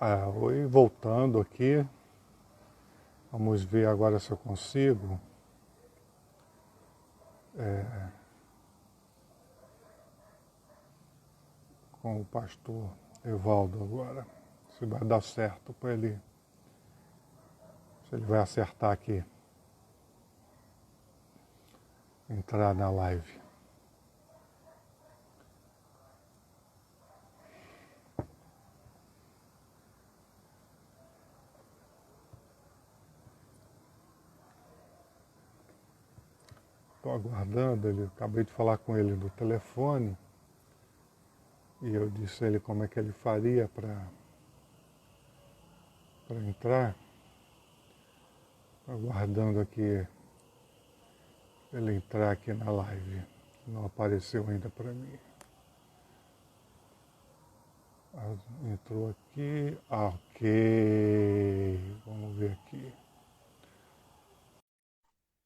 Oi, voltando aqui, vamos ver agora se eu consigo. Com o pastor Evaldo agora, se vai dar certo para ele, se ele vai acertar aqui, entrar na live. Estou aguardando, acabei de falar com ele no telefone e eu disse a ele como é que ele faria para entrar. Estou aguardando aqui ele entrar aqui na live. Não apareceu ainda para mim. Entrou aqui. Ok. Vamos ver aqui.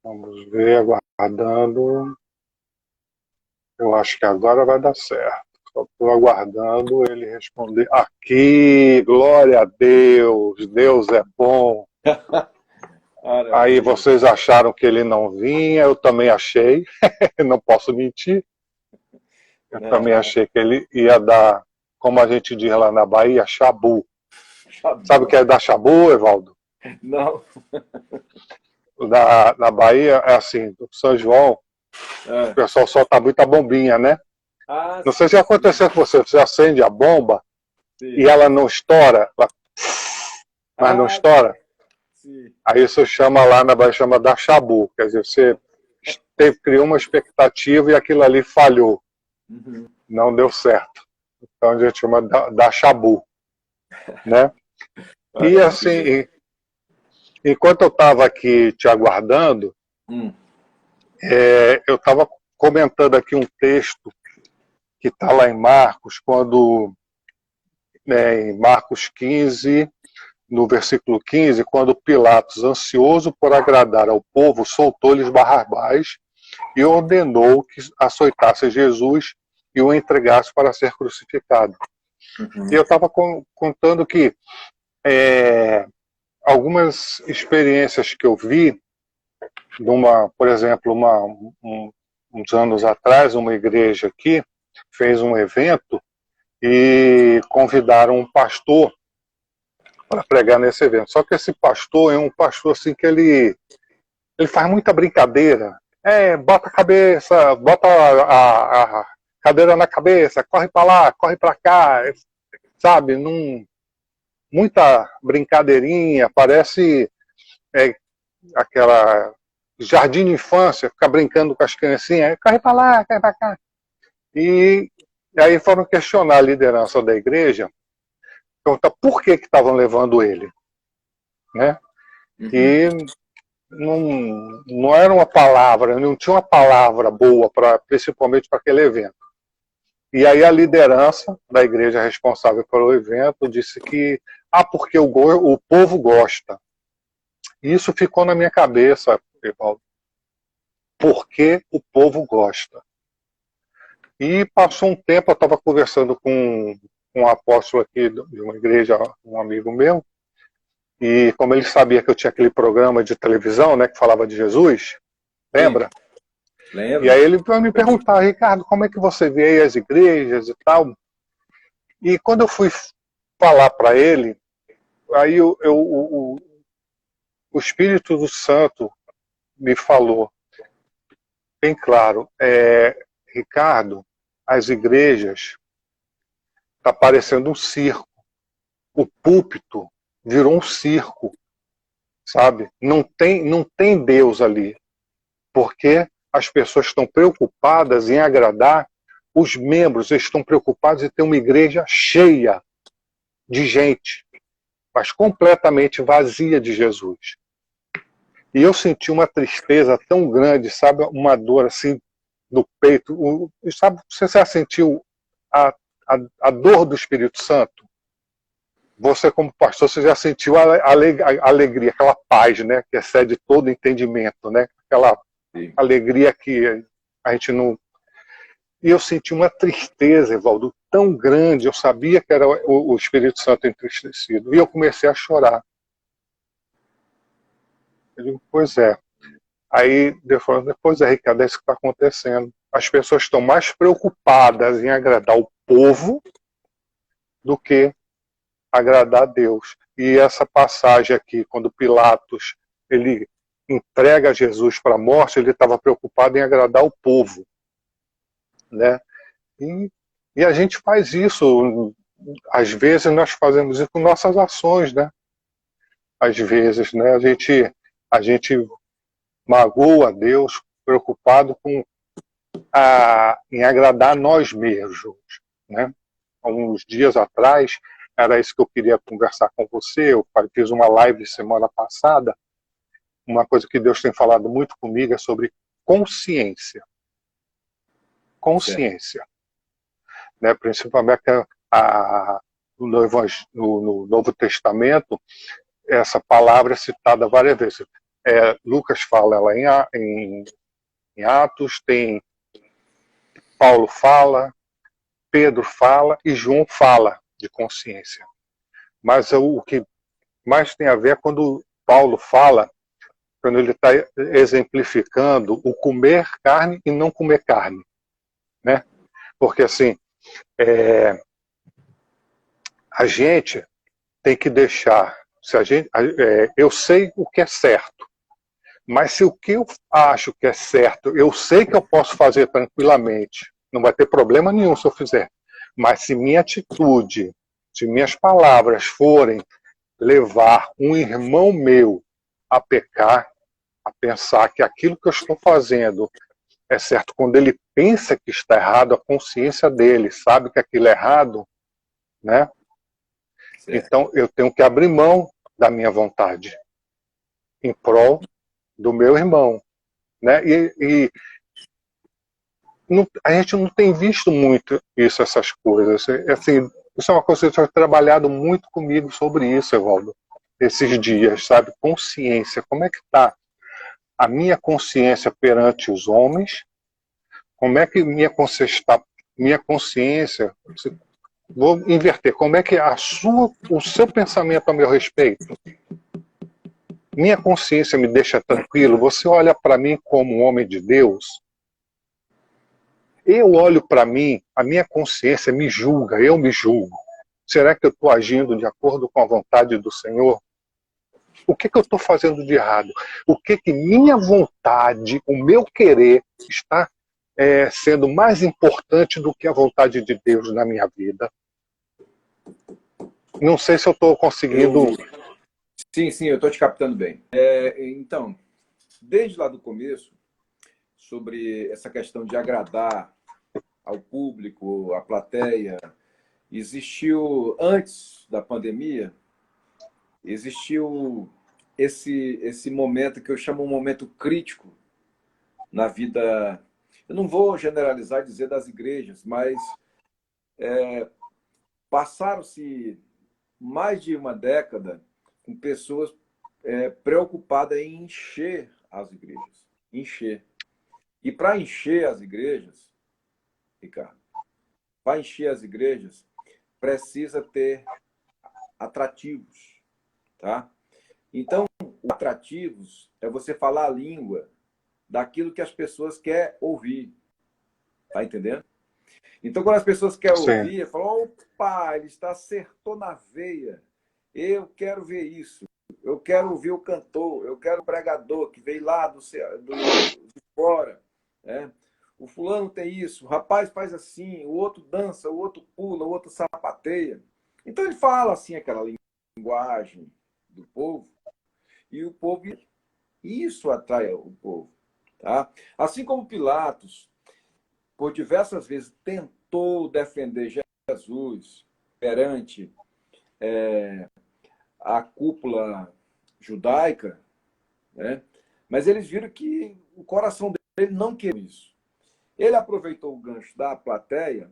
Vamos ver, aguardando. Eu acho que agora vai dar certo. Só estou aguardando ele responder. Aqui, glória a Deus, Deus é bom. Aí vocês acharam que ele não vinha, eu também achei, não posso mentir. Eu também achei que ele ia dar, como a gente diz lá na Bahia, chabu. Sabe o que é dar chabu, Evaldo? Não. Na Bahia é assim, do São João, o pessoal solta muita bombinha, né? Não sei se aconteceu com você acende a bomba e ela não estoura, mas não estoura. Sim. Aí isso chama lá na Bahia, chama dar chabu, quer dizer, você criou uma expectativa e aquilo ali falhou. Uhum. Não deu certo. Então a gente chama da chabu, né? E assim, enquanto eu estava aqui te aguardando, eu estava comentando aqui um texto que está lá em Marcos, em Marcos 15, no versículo 15, quando Pilatos, ansioso por agradar ao povo, soltou-lhes Barrabás e ordenou que açoitasse Jesus e o entregasse para ser crucificado. E eu estava contando que algumas experiências que eu vi, por exemplo, uns anos atrás, uma igreja aqui fez um evento e convidaram um pastor para pregar nesse evento. Só que esse pastor é um pastor assim que ele faz muita brincadeira. Bota a cabeça, bota a cadeira na cabeça, corre para lá, corre para cá, sabe? Muita brincadeirinha, parece aquela jardim de infância, ficar brincando com as criancinhas, corre para lá, corre para cá. E aí foram questionar a liderança da igreja, perguntar por que estavam levando ele, né? E não era uma palavra, não tinha uma palavra boa, principalmente para aquele evento. E aí a liderança da igreja responsável pelo evento disse que, porque o povo gosta. E isso ficou na minha cabeça, Evaldo. Porque o povo gosta. E passou um tempo, eu estava conversando com um apóstolo aqui de uma igreja, um amigo meu, e como ele sabia que eu tinha aquele programa de televisão, né, que falava de Jesus, lembra? Lembro. E aí ele foi me perguntar, Ricardo, como é que você vê aí as igrejas e tal? E quando eu fui falar para ele, aí o Espírito do Santo me falou, bem claro, Ricardo, as igrejas está parecendo um circo. O púlpito virou um circo, sabe? Não tem Deus ali, porque as pessoas estão preocupadas em agradar os membros, eles estão preocupados em ter uma igreja cheia de gente, mas completamente vazia de Jesus. E eu senti uma tristeza tão grande, sabe, uma dor assim no peito. Sabe, você já sentiu a dor do Espírito Santo? Você, como pastor, você já sentiu a alegria, aquela paz, né, que excede todo entendimento, né? Aquela alegria que a gente não... E eu senti uma tristeza, Evaldo, tão grande, eu sabia que era o Espírito Santo entristecido. E eu comecei a chorar. Eu digo, pois é. Aí Deus falou, pois é, Ricardo, é isso que está acontecendo. As pessoas estão mais preocupadas em agradar o povo do que agradar a Deus. E essa passagem aqui, quando Pilatos ele entrega Jesus para a morte, ele estava preocupado em agradar o povo, né? E a gente faz isso, às vezes nós fazemos isso com nossas ações, né? Às vezes, né? A gente magoa a Deus preocupado em agradar nós mesmos, né? Há uns dias atrás, era isso que eu queria conversar com você. Eu fiz uma live semana passada. Uma coisa que Deus tem falado muito comigo é sobre consciência. Consciência. Né? Principalmente no Novo Testamento, essa palavra é citada várias vezes. Lucas fala ela em Atos, tem Paulo fala, Pedro fala e João fala de consciência. Mas o que mais tem a ver é quando Paulo fala, quando ele está exemplificando o comer carne e não comer carne, né? Porque assim, a gente tem que deixar, eu sei o que é certo, mas se o que eu acho que é certo, eu sei que eu posso fazer tranquilamente, não vai ter problema nenhum se eu fizer, mas se minha atitude, se minhas palavras forem levar um irmão meu a pecar, a pensar que aquilo que eu estou fazendo é certo, quando ele pensa que está errado, a consciência dele sabe que aquilo é errado, né? Certo. Então eu tenho que abrir mão da minha vontade em prol do meu irmão, né? A gente não tem visto muito isso, essas coisas. Assim, isso é uma coisa que eu tenho trabalhado muito comigo sobre isso, Evaldo, esses dias, sabe? Consciência. Como é que está a minha consciência perante os homens? Como é que minha consciência está? Minha consciência, vou inverter. Como é que o seu pensamento a meu respeito? Minha consciência me deixa tranquilo? Você olha para mim como um homem de Deus? Eu olho para mim, a minha consciência me julga, eu me julgo. Será que eu estou agindo de acordo com a vontade do Senhor? O que eu estou fazendo de errado? O que minha vontade, o meu querer, está sendo mais importante do que a vontade de Deus na minha vida? Não sei se eu estou conseguindo... Sim, eu estou te captando bem. Então, desde lá do começo, sobre essa questão de agradar ao público, à plateia, existiu, antes da pandemia, existiu esse momento que eu chamo um momento crítico na vida. Eu não vou generalizar e dizer das igrejas, mas passaram-se mais de uma década com pessoas preocupadas em encher as igrejas. Encher. E para encher as igrejas, Ricardo, para encher as igrejas, precisa ter atrativos, tá? Então, atrativos é você falar a língua daquilo que as pessoas querem ouvir, tá entendendo? Então, quando as pessoas querem ouvir, falam, opa, ele acertou na veia, eu quero ver isso, eu quero ouvir o cantor, eu quero o pregador que veio lá de fora, né? O fulano tem isso, o rapaz faz assim, o outro dança, o outro pula, o outro sapateia. Então ele fala assim aquela linguagem do povo e o povo, isso atrai o povo, tá? Assim como Pilatos, por diversas vezes tentou defender Jesus perante a cúpula judaica, né? Mas eles viram que o coração dele não queria isso. Ele aproveitou o gancho da plateia,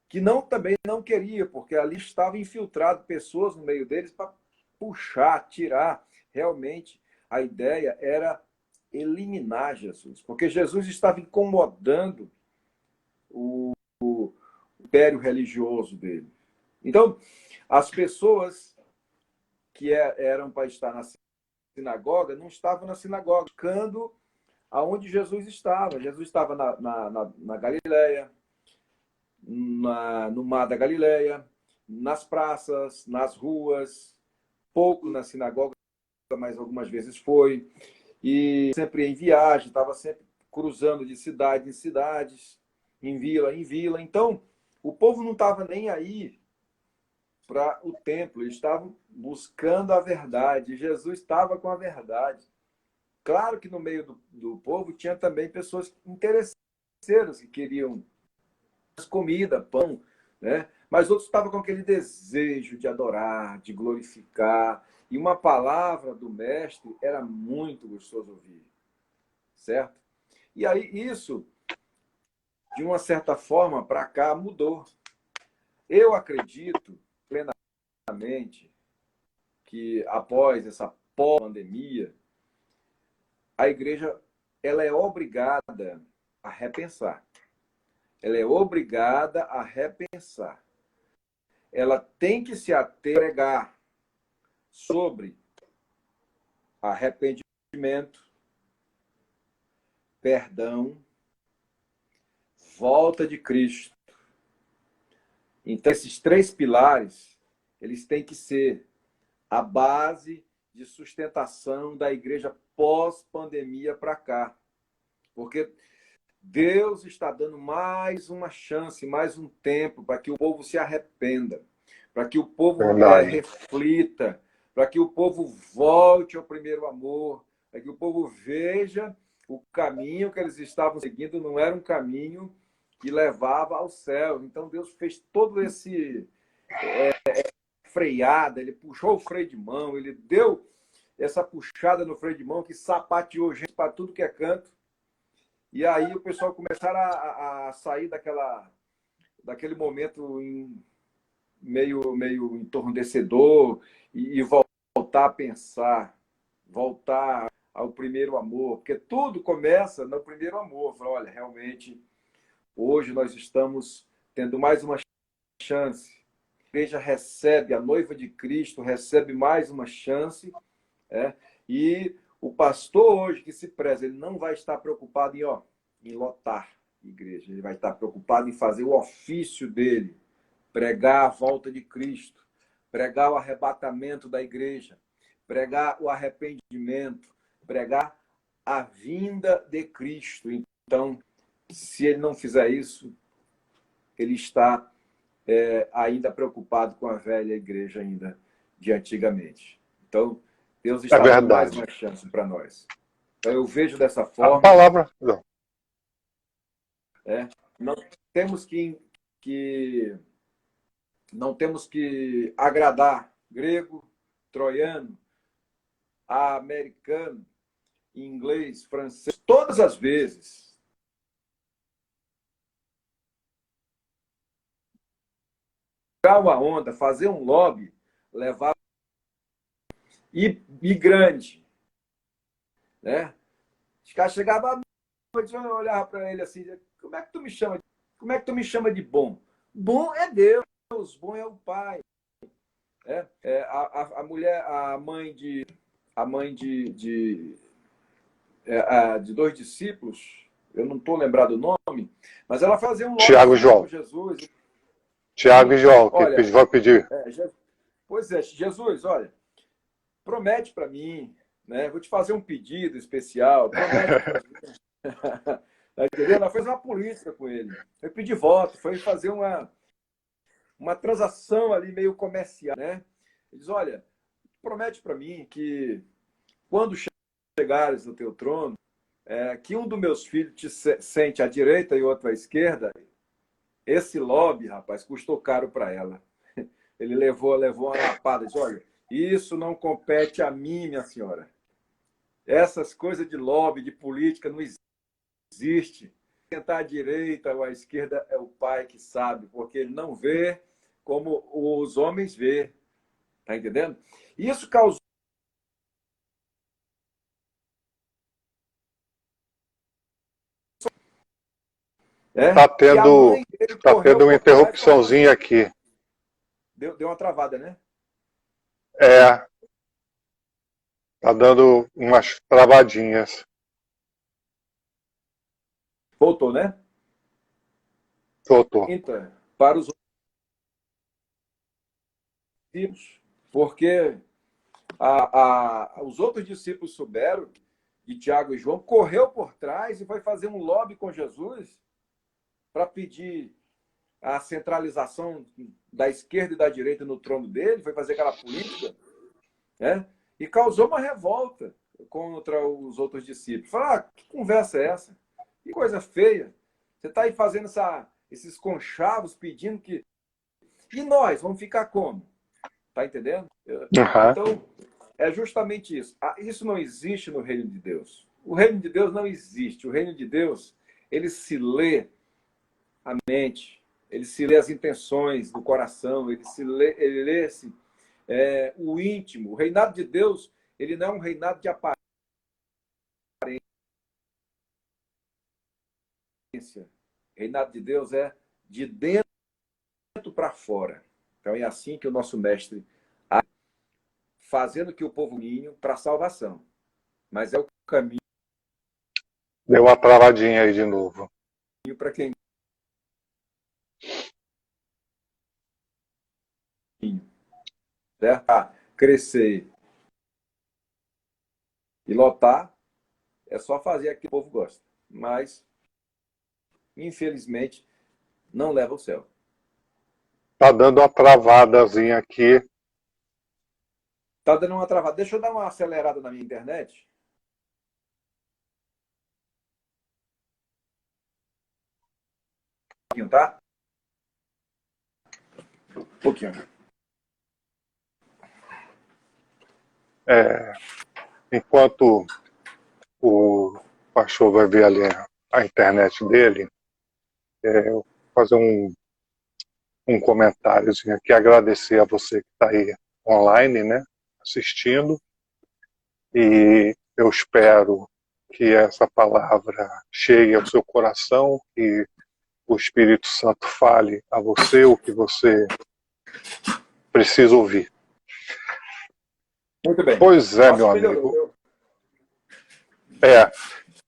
que também não queria, porque ali estava infiltrado pessoas no meio deles para puxar, tirar. Realmente, a ideia era eliminar Jesus, porque Jesus estava incomodando o império religioso dele. Então, as pessoas que eram para estar na sinagoga não estavam na sinagoga, buscando aonde Jesus estava. Jesus estava na Galileia, no mar da Galileia, nas praças, nas ruas, pouco na sinagoga, mas algumas vezes foi. E sempre em viagem, estava sempre cruzando de cidade em cidades, em vila em vila. Então, o povo não estava nem aí para o templo, eles estavam buscando a verdade. Jesus estava com a verdade. Claro que no meio do povo tinha também pessoas interesseiras que queriam comida, pão, né? Mas outros estavam com aquele desejo de adorar, de glorificar. E uma palavra do mestre era muito gostoso ouvir, certo? E aí isso, de uma certa forma, para cá mudou. Eu acredito plenamente que após essa pós-pandemia, a igreja ela é obrigada a repensar. Ela é obrigada a repensar. Ela tem que se ater a pregar sobre arrependimento, perdão, volta de Cristo. Então, esses três pilares, eles têm que ser a base de sustentação da igreja pós-pandemia para cá. Porque Deus está dando mais uma chance, mais um tempo para que o povo se arrependa, para que o povo reflita, para que o povo volte ao primeiro amor, para que o povo veja o caminho que eles estavam seguindo não era um caminho que levava ao céu. Então Deus fez todo esse freada, ele puxou o freio de mão, ele deu essa puxada no freio de mão que sapateou gente para tudo que é canto. E aí o pessoal começaram a sair daquele momento meio entordecedor e voltar a pensar, voltar ao primeiro amor, porque tudo começa no primeiro amor. Fala, olha, realmente, hoje nós estamos tendo mais uma chance. A igreja recebe, a noiva de Cristo recebe mais uma chance, e o pastor hoje que se preza, ele não vai estar preocupado em lotar a igreja, ele vai estar preocupado em fazer o ofício dele, pregar a volta de Cristo, pregar o arrebatamento da igreja, pregar o arrependimento, pregar a vinda de Cristo. Então, se ele não fizer isso, ele está ainda preocupado com a velha igreja ainda de antigamente. Então, Deus está dando mais uma chance para nós. Então, eu vejo dessa forma. A palavra. Não. Não temos não temos que agradar grego, troiano, americano, inglês, francês, todas as vezes. Pegar uma onda, fazer um lobby, levar e grande, né? Os caras chegavam, eu olhava para ele assim, como é que tu me chama? Como é que tu me chama de bom? Bom é Deus, bom é o Pai. A mulher, a mãe de dois discípulos, eu não estou lembrado o nome, mas ela fazia um Tiago e João. Jesus. Tiago e João, olha, que vai pedir. Pois é, Jesus, olha, promete para mim, né? Vou te fazer um pedido especial, promete para mim. Tá entendendo? Ela fez uma política com ele. Foi pedir voto, foi fazer uma transação ali meio comercial, né? Ele diz, olha, promete para mim que quando chegares no teu trono, que um dos meus filhos te sente à direita e outro à esquerda. Esse lobby, rapaz, custou caro para ela. Ele levou uma lapada. Diz, olha, isso não compete a mim, minha senhora. Essas coisas de lobby, de política, não existe. Sentar à direita ou à esquerda é o pai que sabe, porque ele não vê como os homens vê. Tá entendendo? Isso causou É? Tá E a tendo, mãe dele tá correu tendo uma por trás e falou interrupçãozinha assim, aqui. deu uma travada, né? É, tá dando umas travadinhas. Voltou, né? Tô. Então, para os discípulos, porque os outros discípulos souberam, de Tiago e João, correu por trás e foi fazer um lobby com Jesus para pedir a centralização da esquerda e da direita no trono dele, foi fazer aquela política, né? E causou uma revolta contra os outros discípulos. Falaram, que conversa é essa? Que coisa feia. Você está aí fazendo esses conchavos pedindo que... E nós, vamos ficar como? Tá entendendo? Uhum. Então, é justamente isso. Isso não existe no reino de Deus. O reino de Deus não existe. O reino de Deus, ele se lê a mente, ele se lê as intenções do coração, ele lê-se o íntimo. O reinado de Deus, ele não é um reinado de aparência. O reinado de Deus é de dentro para fora. Então é assim que o nosso mestre fazendo que o povo ninho para a salvação. Mas é o caminho Deu uma travadinha aí de novo. para quem certo? Crescer e lotar é só fazer aquilo que o povo gosta. Mas, infelizmente, não leva ao céu. Tá dando uma travadazinha aqui. Tá dando uma travada. Deixa eu dar uma acelerada na minha internet. Um pouquinho, tá? Um pouquinho. Enquanto o pastor vai ver ali a internet dele, eu vou fazer um comentáriozinho aqui, agradecer a você que está aí online, né, assistindo, e eu espero que essa palavra chegue ao seu coração, que o Espírito Santo fale a você o que você precisa ouvir. Muito bem. Pois é, Nossa, meu melhorou. amigo.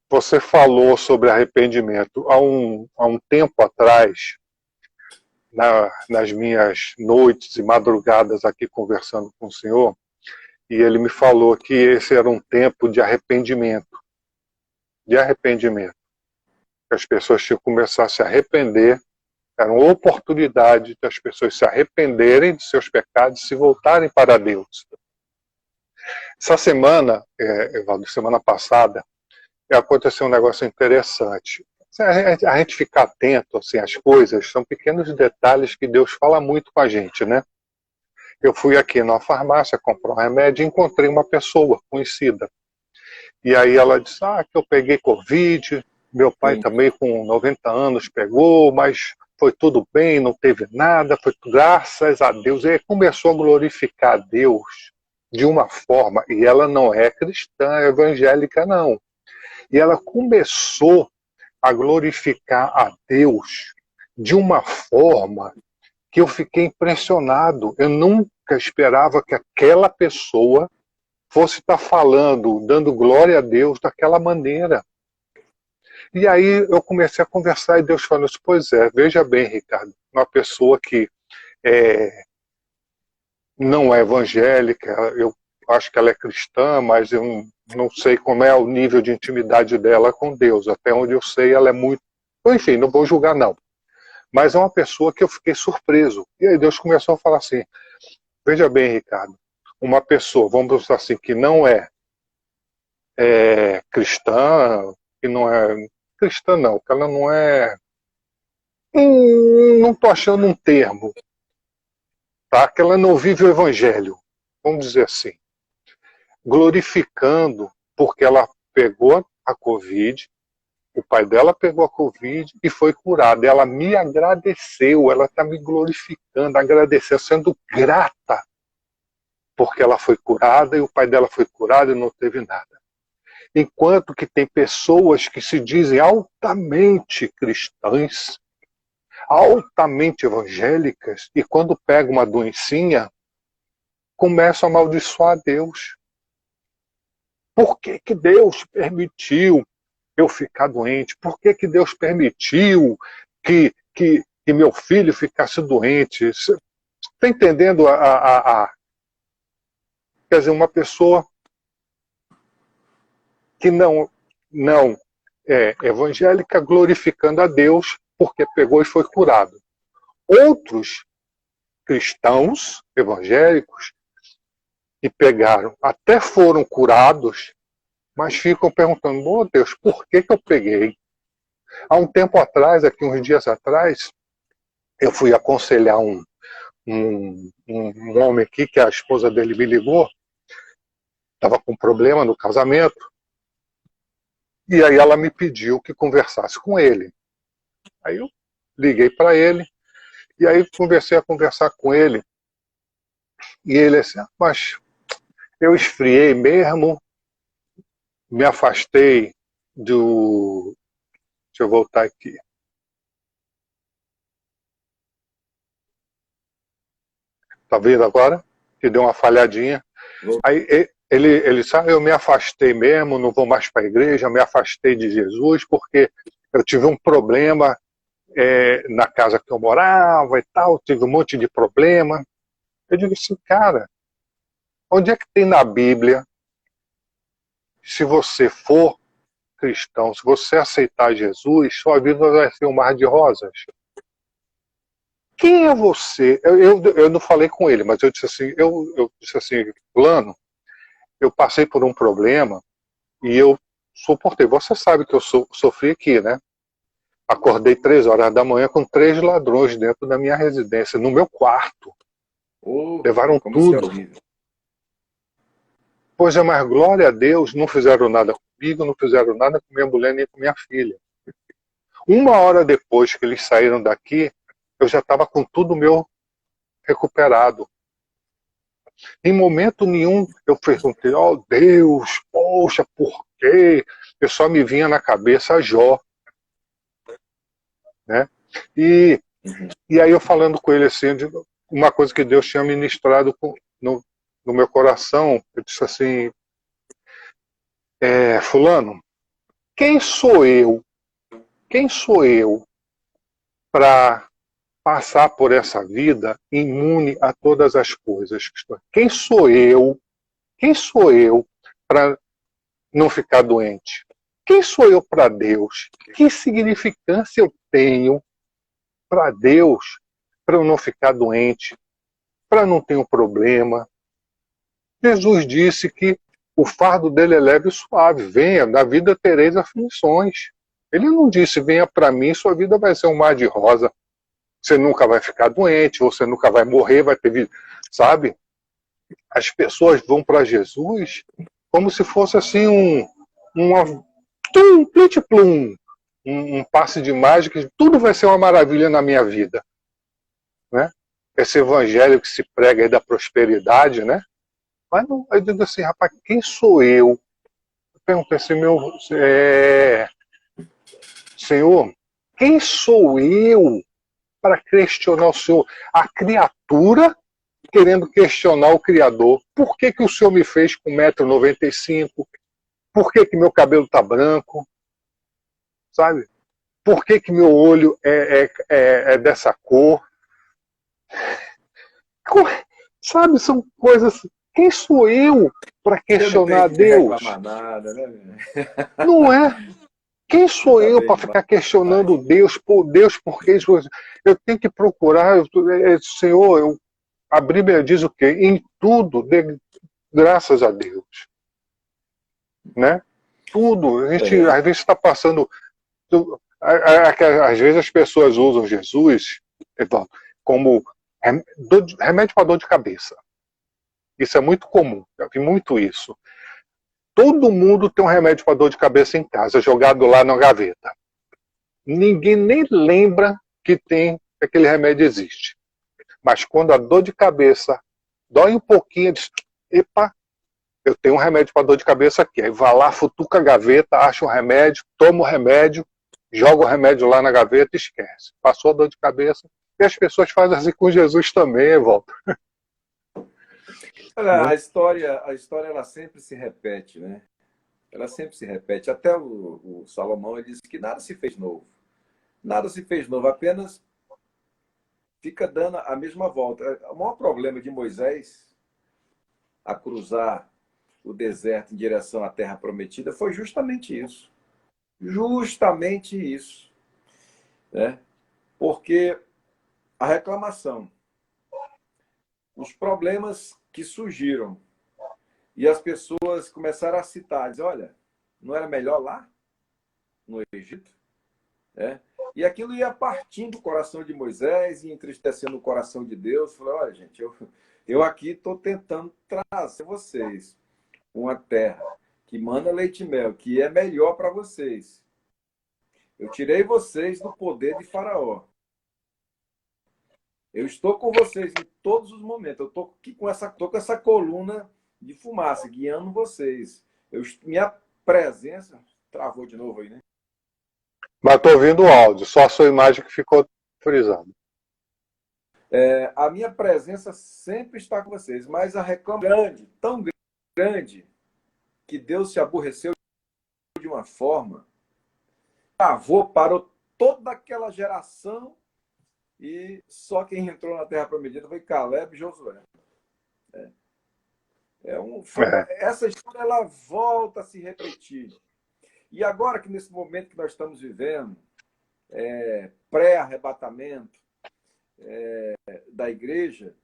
Você falou sobre arrependimento. Há um tempo atrás, nas minhas noites e madrugadas aqui conversando com o senhor, e ele me falou que esse era um tempo de arrependimento. De arrependimento. Que as pessoas tinham que começar a se arrepender. Era uma oportunidade das pessoas se arrependerem de seus pecados e se voltarem para Deus. Essa semana, Evaldo, semana passada, aconteceu um negócio interessante. A gente ficar atento assim, às coisas, são pequenos detalhes que Deus fala muito com a gente, né? Eu fui aqui na farmácia comprar um remédio e encontrei uma pessoa conhecida. E aí ela disse, que eu peguei Covid, meu pai Sim. também com 90 anos pegou, mas foi tudo bem, não teve nada, foi graças a Deus. E aí começou a glorificar a Deus de uma forma, e ela não é cristã evangélica, não. E ela começou a glorificar a Deus de uma forma que eu fiquei impressionado. Eu nunca esperava que aquela pessoa fosse estar falando, dando glória a Deus daquela maneira. E aí eu comecei a conversar e Deus falou assim, pois é, veja bem, Ricardo, uma pessoa que não é evangélica, eu acho que ela é cristã, mas eu não sei como é o nível de intimidade dela com Deus. Até onde eu sei, ela é muito... Enfim, não vou julgar, não. Mas é uma pessoa que eu fiquei surpreso. E aí Deus começou a falar assim, veja bem, Ricardo, uma pessoa, vamos dizer assim, que não é cristã, que não é cristã não, que ela não é, não estou achando um termo, tá? Que ela não vive o evangelho, vamos dizer assim, glorificando porque ela pegou a Covid, o pai dela pegou a Covid e foi curada. Ela me agradeceu, ela está me glorificando, agradecendo, sendo grata porque ela foi curada e o pai dela foi curado e não teve nada. Enquanto que tem pessoas que se dizem altamente cristãs, altamente evangélicas, e quando pega uma doencinha, começam a amaldiçoar Deus. Por que que Deus permitiu eu ficar doente? Por que que Deus permitiu que meu filho ficasse doente? Você está entendendo quer dizer, uma pessoa que não é evangélica glorificando a Deus porque pegou e foi curado. Outros cristãos evangélicos que pegaram, até foram curados, mas ficam perguntando, meu Deus, por que que eu peguei? Há um tempo atrás, aqui uns dias atrás, eu fui aconselhar um homem aqui, que a esposa dele me ligou, estava com problema no casamento, e aí ela me pediu que conversasse com ele. Aí eu liguei para ele, e aí comecei a conversar com ele, e ele assim, mas eu esfriei mesmo, me afastei do... Deixa eu voltar aqui. Tá vendo agora? Que deu uma falhadinha. Aí ele sabe, eu me afastei mesmo, não vou mais para a igreja, me afastei de Jesus, porque eu tive um problema na casa que eu morava e tal, tive um monte de problema. Eu digo assim, cara, onde é que tem na Bíblia, se você for cristão, se você aceitar Jesus, sua vida vai ser um mar de rosas? Quem é você? Eu não falei com ele, mas eu disse assim, fulano, eu passei por um problema e eu suportei. Você sabe que eu sofri aqui, né? Acordei 3 horas da manhã com 3 ladrões dentro da minha residência, no meu quarto. Levaram tudo. Pois é, mas glória a Deus, não fizeram nada comigo, não fizeram nada com minha mulher nem com minha filha. 1 hora depois que eles saíram daqui, eu já estava com tudo meu recuperado. Em momento nenhum eu perguntei, oh Deus, poxa, por quê? Eu só me vinha na cabeça Jó. Né? E aí eu falando com ele assim, uma coisa que Deus tinha ministrado no meu coração, eu disse assim, fulano, quem sou eu para passar por essa vida imune a todas as coisas? Quem sou eu para não ficar doente? Quem sou eu para Deus? Que significância eu tenho para Deus para eu não ficar doente, para não ter um problema? Jesus disse que o fardo dele é leve e suave. Venha, na vida tereis aflições. Ele não disse, venha para mim, sua vida vai ser um mar de rosa. Você nunca vai ficar doente, você nunca vai morrer, vai ter vida. Sabe? As pessoas vão para Jesus como se fosse assim um passe de mágica, tudo vai ser uma maravilha na minha vida. Né? Esse evangelho que se prega aí da prosperidade, né? Mas não, eu digo assim, rapaz, quem sou eu? Eu perguntei assim, Senhor, quem sou eu para questionar o Senhor? A criatura querendo questionar o Criador. Por que que o Senhor me fez com 1,95 m? Por que que meu cabelo tá branco? Sabe? Por que que meu olho é dessa cor? Sabe, são coisas... Quem sou eu para questionar Deus? Nada, né? Não é? Quem sou eu para ficar questionando Deus? Deus, por que isso? Eu tenho que procurar, Senhor, a Bíblia diz o quê? Em tudo, dê graças a Deus. Né? Tudo. A gente às vezes está passando... Às vezes as pessoas usam Jesus como remédio para dor de cabeça. Isso é muito comum, eu vi muito isso. Todo mundo tem um remédio para dor de cabeça em casa, jogado lá na gaveta. Ninguém nem lembra que aquele remédio existe. Mas quando a dor de cabeça dói um pouquinho, diz, epa, eu tenho um remédio para dor de cabeça aqui. Aí vai lá, futuca a gaveta, acha um remédio, toma o remédio, joga o remédio lá na gaveta e esquece. Passou a dor de cabeça. E as pessoas fazem assim com Jesus também, Evaldo. Olha, a história ela sempre se repete, né? Ela sempre se repete. Até o Salomão ele disse que nada se fez novo. Nada se fez novo, apenas fica dando a mesma volta. O maior problema de Moisés a cruzar o deserto em direção à terra prometida foi justamente isso. Justamente isso. Né? Porque a reclamação, os problemas que surgiram e as pessoas começaram a citar, dizer, olha, não era melhor lá, no Egito? E aquilo ia partindo do coração de Moisés e entristecendo o coração de Deus. Falei, olha, gente, eu aqui estou tentando trazer vocês uma terra que manda leite e mel, que é melhor para vocês. Eu tirei vocês do poder de Faraó. Eu estou com vocês em todos os momentos. Eu estou aqui com essa coluna de fumaça, guiando vocês. Minha presença... Travou de novo aí, né? Mas estou ouvindo o áudio, só a sua imagem que ficou frisada. A minha presença sempre está com vocês, mas a reclamação grande, tão grande, que Deus se aborreceu de uma forma, parou toda aquela geração e só quem entrou na Terra Prometida foi Caleb e Josué. Essa história ela volta a se repetir. E agora que nesse momento que nós estamos vivendo, pré-arrebatamento da igreja,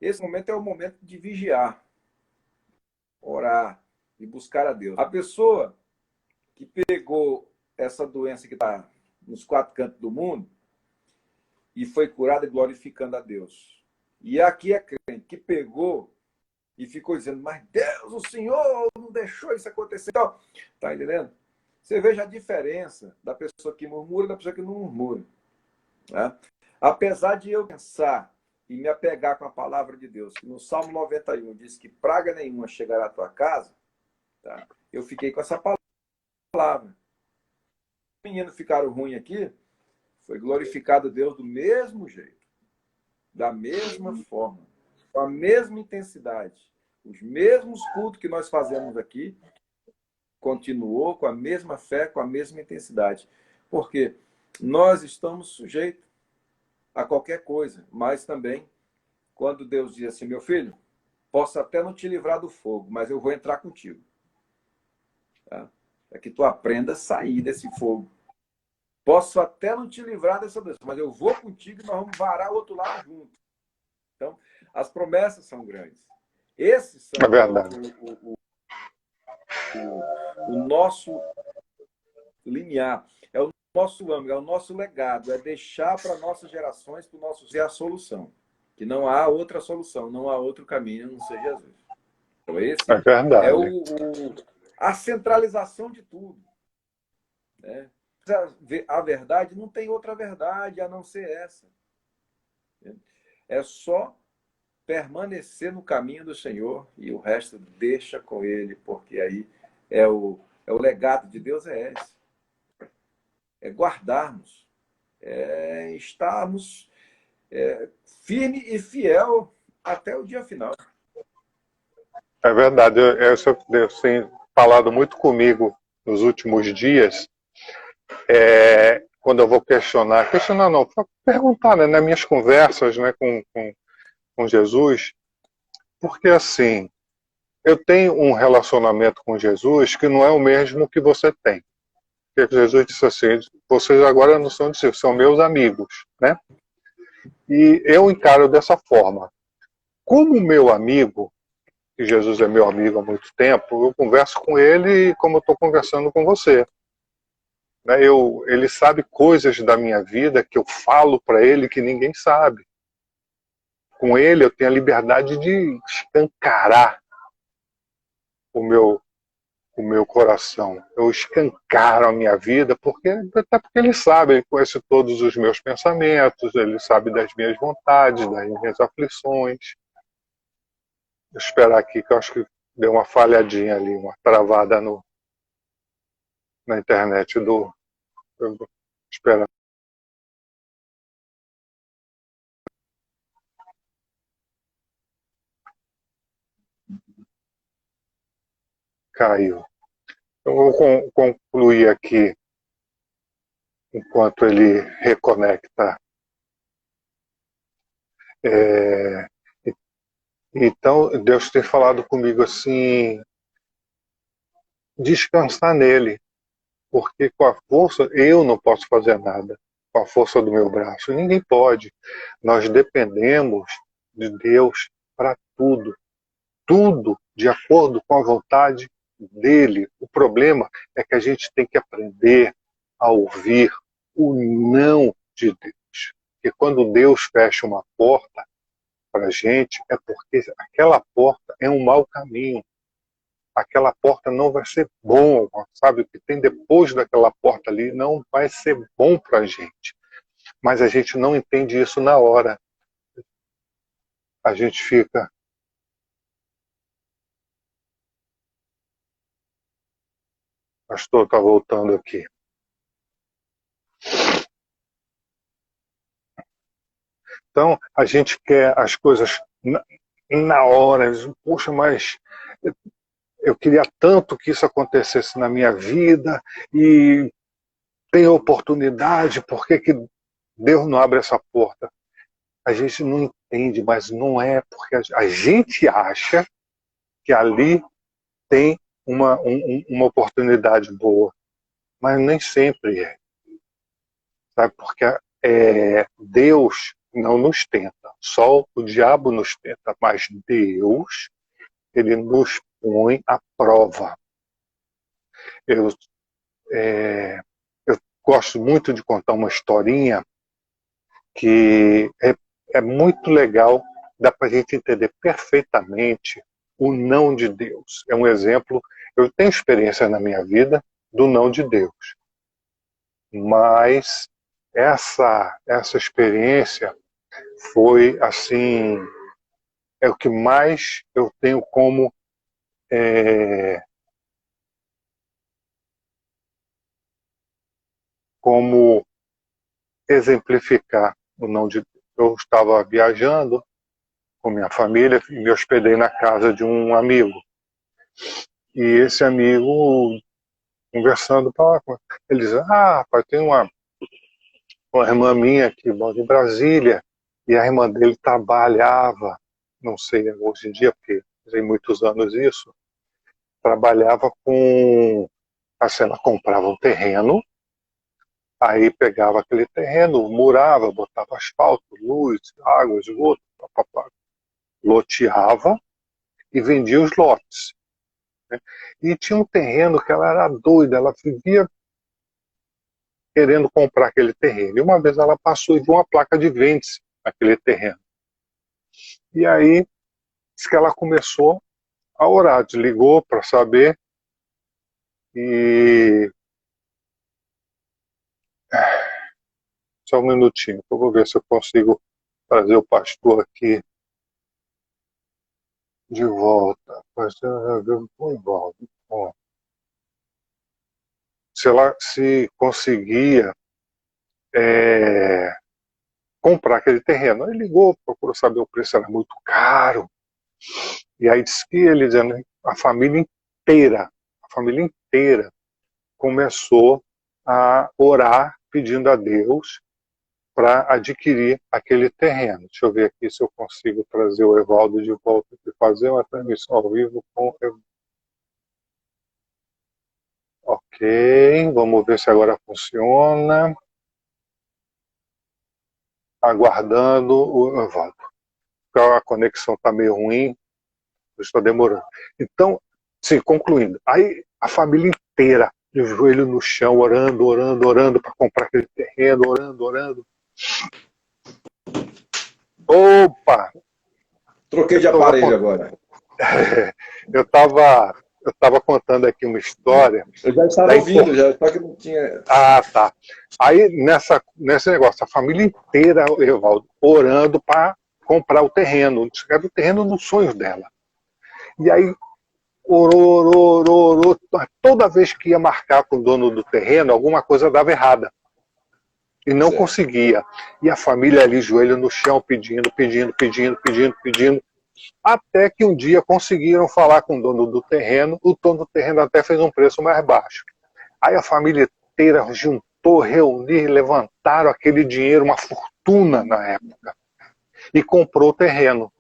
esse momento é o momento de vigiar, orar e buscar a Deus. A pessoa que pegou essa doença que está nos 4 cantos do mundo e foi curada glorificando a Deus. E aqui é crente que pegou e ficou dizendo, mas Deus, o Senhor não deixou isso acontecer. Então, tá entendendo? Você veja a diferença da pessoa que murmura e da pessoa que não murmura. Né? Apesar de eu pensar e me apegar com a palavra de Deus, que no Salmo 91 diz que praga nenhuma chegará à tua casa, tá? Eu fiquei com essa palavra. Os meninos ficaram ruins aqui, foi glorificado Deus do mesmo jeito, da mesma forma, com a mesma intensidade. Os mesmos cultos que nós fazemos aqui, continuou com a mesma fé, com a mesma intensidade. Porque nós estamos sujeitos a qualquer coisa, mas também, quando Deus diz assim, meu filho, posso até não te livrar do fogo, mas eu vou entrar contigo. Tá? É que tu aprenda a sair desse fogo. Posso até não te livrar dessa doença, mas eu vou contigo e nós vamos varar o outro lado junto. Então, as promessas são grandes. Esses são o nosso limiar, é o nosso âmbito, é o nosso legado, é deixar para nossas gerações, para o nosso ser a solução. Que não há outra solução, não há outro caminho, a não ser Jesus. Então, esse a centralização de tudo. Né? A verdade não tem outra verdade a não ser essa. É só permanecer no caminho do Senhor e o resto deixa com Ele, porque aí é o legado de Deus é esse. É guardarmos, estarmos firme e fiel até o dia final. É verdade, Deus tem falado muito comigo nos últimos dias, quando eu vou questionar não, perguntar, né, nas minhas conversas, né, com Jesus, porque assim, eu tenho um relacionamento com Jesus que não é o mesmo que você tem. Porque Jesus disse assim, vocês agora não são discípulos, são meus amigos, né? E eu encaro dessa forma. Como meu amigo, que Jesus é meu amigo há muito tempo, eu converso com ele como eu estou conversando com você. Né? Ele sabe coisas da minha vida que eu falo para ele que ninguém sabe. Com ele eu tenho a liberdade de escancarar o meu coração. Eu escancaro a minha vida, até porque ele sabe, ele conhece todos os meus pensamentos, ele sabe das minhas vontades, das minhas aflições. Vou esperar aqui, que eu acho que Deu uma falhadinha ali, uma travada na internet do... Espera. Caiu. Eu vou concluir aqui, enquanto ele reconecta. Então, Deus tem falado comigo assim, descansar nele, porque com a força, eu não posso fazer nada, com a força do meu braço, ninguém pode. Nós dependemos de Deus para tudo, tudo de acordo com a vontade dele. O problema é que a gente tem que aprender a ouvir o não de Deus. E quando Deus fecha uma porta para a gente, é porque aquela porta é um mau caminho. Aquela porta não vai ser bom, sabe? O que tem depois daquela porta ali não vai ser bom para a gente. Mas a gente não entende isso na hora. A gente fica... O pastor está voltando aqui. Então, a gente quer as coisas na hora. Poxa, mas eu queria tanto que isso acontecesse na minha vida e tem oportunidade, por que Deus não abre essa porta? A gente não entende, mas não é porque a gente acha que ali tem uma oportunidade boa, mas nem sempre é. Sabe? Porque Deus não nos tenta, só o diabo nos tenta, mas Deus, ele nos põe à prova. Eu gosto muito de contar uma historinha que é muito legal, dá para a gente entender perfeitamente o não de Deus. É um exemplo, eu tenho experiência na minha vida do não de Deus, mas essa experiência foi assim, é o que mais eu tenho como exemplificar o não de Deus. Eu estava viajando com minha família e me hospedei na casa de um amigo. E esse amigo, conversando, ele diz: rapaz, tem uma irmã minha que mora em Brasília, e a irmã dele trabalhava, não sei hoje em dia, porque tem muitos anos isso, trabalhava com... Assim, ela comprava um terreno, aí pegava aquele terreno, murava, botava asfalto, luz, água, esgoto, papapá, loteava e vendia os lotes. Né? E tinha um terreno que ela era doida, ela vivia querendo comprar aquele terreno. E uma vez ela passou e viu uma placa de vende-se naquele terreno. E aí, diz que ela começou a orar, desligou para saber e... Só um minutinho, eu vou ver se eu consigo trazer o pastor aqui de volta. Bom, se ela se conseguia comprar aquele terreno. Ele ligou, procurou saber o preço, era muito caro. E aí disse que ele dizendo, a família inteira começou a orar pedindo a Deus para adquirir aquele terreno. Deixa eu ver aqui se eu consigo trazer o Evaldo de volta e fazer uma transmissão ao vivo com o Evaldo. Ok, vamos ver se agora funciona. Aguardando o Evaldo. A conexão está meio ruim, está demorando. Então, sim, concluindo. Aí a família inteira, de joelho no chão, orando para comprar aquele terreno, orando. Opa! Troquei de aparelho agora. Eu estava contando aqui uma história. Eu já estava ouvindo, já, só que não tinha... Tá. Aí, nesse negócio, a família inteira, Evaldo, orando para comprar o terreno. Era o terreno dos sonhos dela. E aí, orou. Toda vez que ia marcar com o dono do terreno, alguma coisa dava errada. E não conseguia. E a família ali, joelho no chão, pedindo. Até que um dia conseguiram falar com o dono do terreno do terreno até fez um preço mais baixo. Aí a família inteira juntou, reuniu, levantaram aquele dinheiro, uma fortuna na época, e comprou o terreno.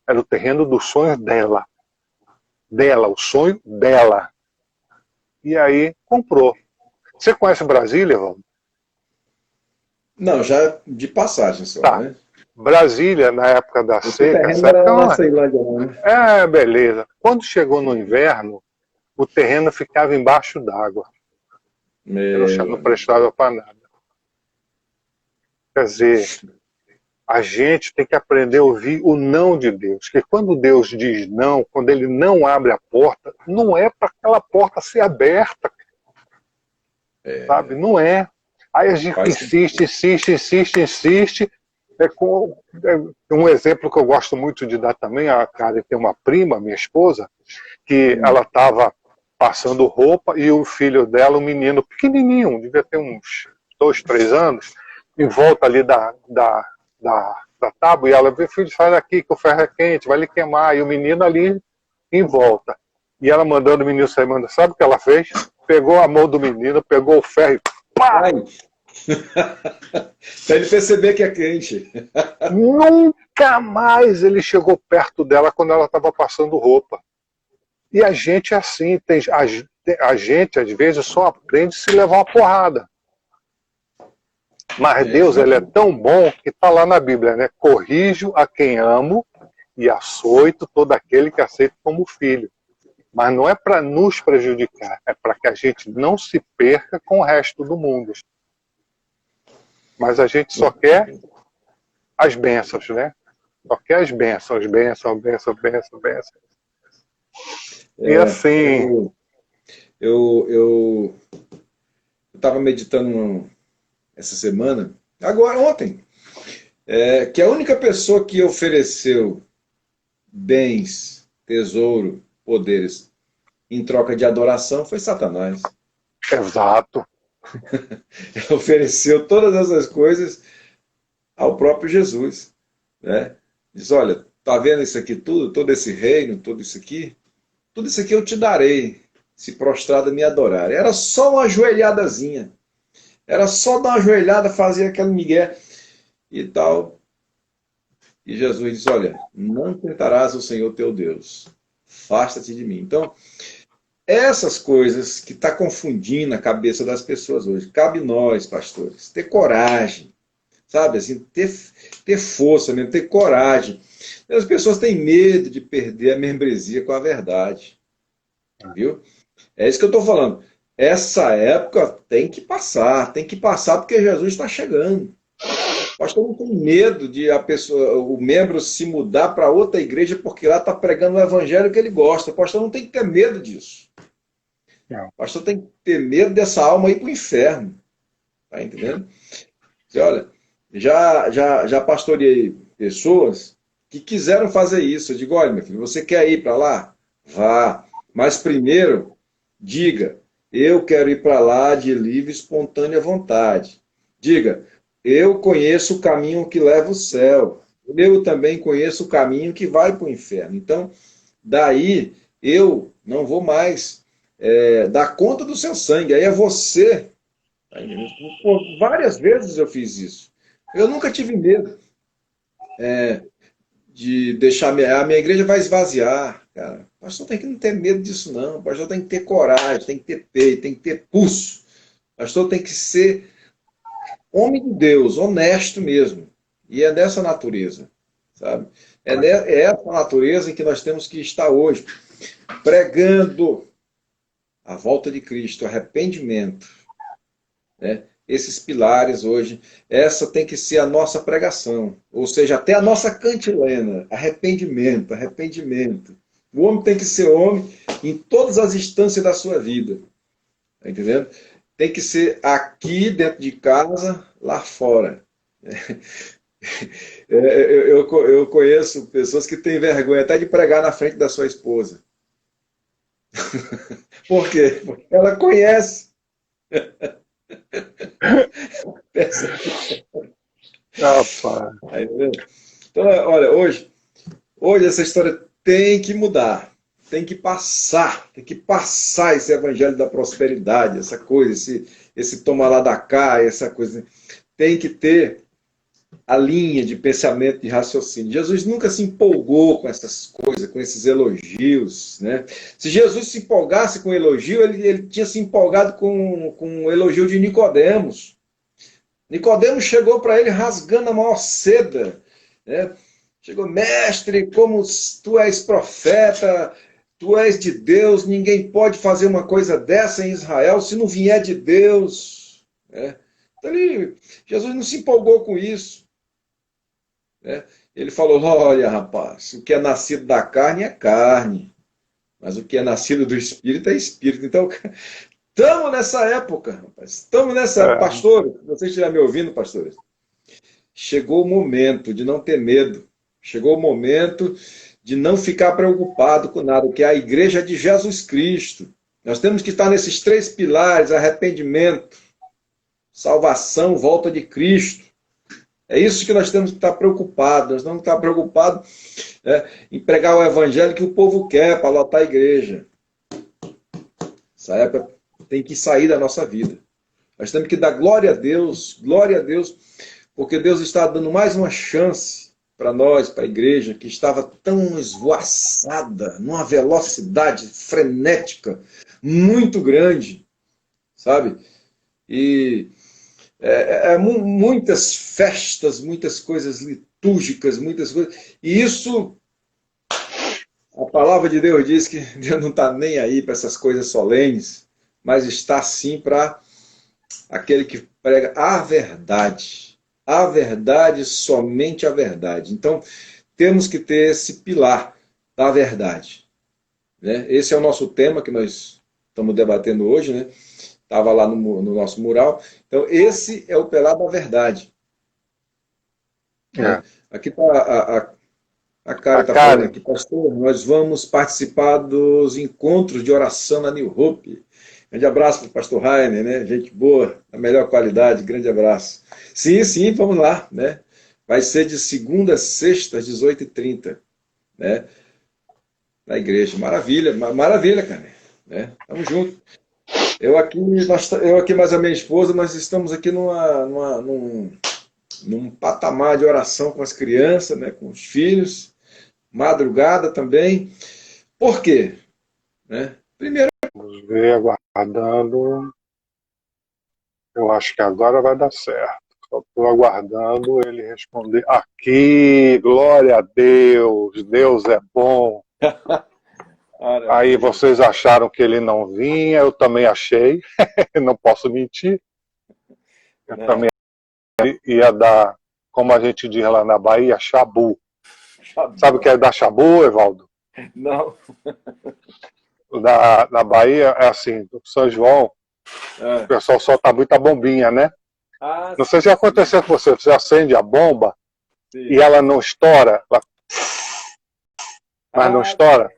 Era o terreno dos sonhos dela. O sonho dela. E aí comprou. Você conhece Brasília, Valdo? Não, já de passagem só, Tá. né? Brasília, na época da seca, essa época era na Ceilândia, né? beleza. Quando chegou no inverno, o terreno ficava embaixo d'água. Não prestava para nada. Quer dizer, a gente tem que aprender a ouvir o não de Deus. Porque quando Deus diz não, quando Ele não abre a porta, não é para aquela porta ser aberta. Sabe? Não é. Aí a gente insiste. Um exemplo que eu gosto muito de dar também, a Karen tem uma prima, minha esposa, que ela estava passando roupa e o filho dela, um menino pequenininho, devia ter uns 2, 3 anos, em volta ali da tábua, e ela viu, filho, sai daqui que o ferro é quente, vai lhe queimar, e o menino ali em volta. E ela mandando o menino sair, sabe o que ela fez? Pegou a mão do menino, pegou o ferro e pá! Pra ele perceber que é quente. Nunca mais ele chegou perto dela quando ela estava passando roupa. E a gente é assim, a gente às vezes só aprende se levar uma porrada. Mas Deus, ele é tão bom que está lá na Bíblia, né? Corrijo a quem amo e açoito todo aquele que aceita como filho. Mas não é para nos prejudicar, é para que a gente não se perca com o resto do mundo. Mas a gente só quer as bênçãos, né? Só quer as bênçãos. E assim... Eu estava meditando essa semana, ontem, que a única pessoa que ofereceu bens, tesouro, poderes em troca de adoração foi Satanás. Exato. Ofereceu todas essas coisas ao próprio Jesus, né? Diz, olha, tá vendo isso aqui tudo, todo esse reino, tudo isso aqui eu te darei, se prostrado me adorar. Era só uma ajoelhadazinha. Era só dar uma ajoelhada, fazer aquele migué e tal. E Jesus diz, olha, não tentarás o Senhor teu Deus. Afasta-te de mim. Então, essas coisas que está confundindo a cabeça das pessoas hoje, cabe nós, pastores, ter coragem, sabe, assim, ter força mesmo, ter coragem. As pessoas têm medo de perder a membresia com a verdade, viu? É isso que eu estou falando. Essa época tem que passar porque Jesus está chegando. O pastor não tem medo de o membro se mudar para outra igreja porque lá está pregando o evangelho que ele gosta. O pastor não tem que ter medo disso. O pastor tem que ter medo dessa alma ir para o inferno. Tá entendendo? Você, olha, já pastoreei pessoas que quiseram fazer isso. Eu digo, olha, meu filho, você quer ir para lá? Vá. Mas primeiro, diga, eu quero ir para lá de livre e espontânea vontade. Diga, eu conheço o caminho que leva ao céu. Eu também conheço o caminho que vai para o inferno. Então, daí, eu não vou mais dar conta do seu sangue. Aí é você. Por várias vezes eu fiz isso. Eu nunca tive medo de deixar... A minha igreja vai esvaziar, cara. O pastor tem que não ter medo disso, não. O pastor tem que ter coragem, tem que ter peito, tem que ter pulso. O pastor tem que ser homem de Deus, honesto mesmo. E é dessa natureza, sabe? É essa natureza em que nós temos que estar hoje, pregando a volta de Cristo, arrependimento, né? Esses pilares hoje, essa tem que ser a nossa pregação, ou seja, até a nossa cantilena, arrependimento. O homem tem que ser homem em todas as instâncias da sua vida, tá entendendo? Tem que ser aqui dentro de casa, lá fora. Eu conheço pessoas que têm vergonha até de pregar na frente da sua esposa. Por quê? Porque ela conhece. Rapaz. Aí, então, olha, hoje essa história tem que mudar. Tem que passar esse evangelho da prosperidade, essa coisa, esse toma lá da cá, essa coisa. Tem que ter a linha de pensamento, de raciocínio. Jesus nunca se empolgou com essas coisas, com esses elogios, né? Se Jesus se empolgasse com elogio, ele tinha se empolgado com o elogio de Nicodemos. Nicodemos chegou para ele rasgando a maior seda, né? Chegou, mestre, como tu és profeta, tu és de Deus, ninguém pode fazer uma coisa dessa em Israel se não vier de Deus, né? Então, Jesus não se empolgou com isso, né? Ele falou, olha, rapaz, o que é nascido da carne é carne, mas o que é nascido do Espírito é Espírito. Então, estamos nessa época, rapaz. Estamos nessa época. É. Pastor, vocês estiverem me ouvindo, pastores, chegou o momento de não ter medo. Chegou o momento de não ficar preocupado com nada, que é a igreja de Jesus Cristo. Nós temos que estar nesses 3 pilares: arrependimento, salvação, volta de Cristo. É isso que nós temos que estar preocupados. Nós não estamos preocupados, né, em pregar o evangelho que o povo quer para lotar a igreja. Essa época tem que sair da nossa vida. Nós temos que dar glória a Deus, porque Deus está dando mais uma chance para nós, para a igreja, que estava tão esvoaçada, numa velocidade frenética, muito grande, sabe? E muitas festas, muitas coisas litúrgicas, muitas coisas. E isso, a palavra de Deus diz que Deus não está nem aí para essas coisas solenes, mas está sim para aquele que prega a verdade, somente a verdade. Então, temos que ter esse pilar da verdade, né? Esse é o nosso tema que nós estamos debatendo hoje, né? Estava lá no nosso mural. Então, esse é o pilar da verdade, né? Aqui está a Karen está falando aqui, pastor, nós vamos participar dos encontros de oração na New Hope. Grande abraço para o pastor Rainer, né? Gente boa, da melhor qualidade, grande abraço. Sim, vamos lá, né? Vai ser de segunda a sexta, às 18h30, né? Na igreja. Maravilha, maravilha, cara. Né? Tamo junto. Eu aqui mais a minha esposa, nós estamos aqui num patamar de oração com as crianças, né? Com os filhos, madrugada também. Por quê? Né? Primeiro, Vamos ver, aguardando. Eu acho que agora vai dar certo. Só estou aguardando ele responder. Aqui, glória a Deus, Deus é bom. Aí vocês acharam que ele não vinha, eu também achei, não posso mentir. Eu também ia dar, como a gente diz lá na Bahia, chabu. Sabe o que é dar chabu, Evaldo? Não. Na Bahia é assim, do São João, o pessoal solta muita bombinha, né? Não sei se aconteceu com você acende a bomba e ela não estoura, mas não estoura.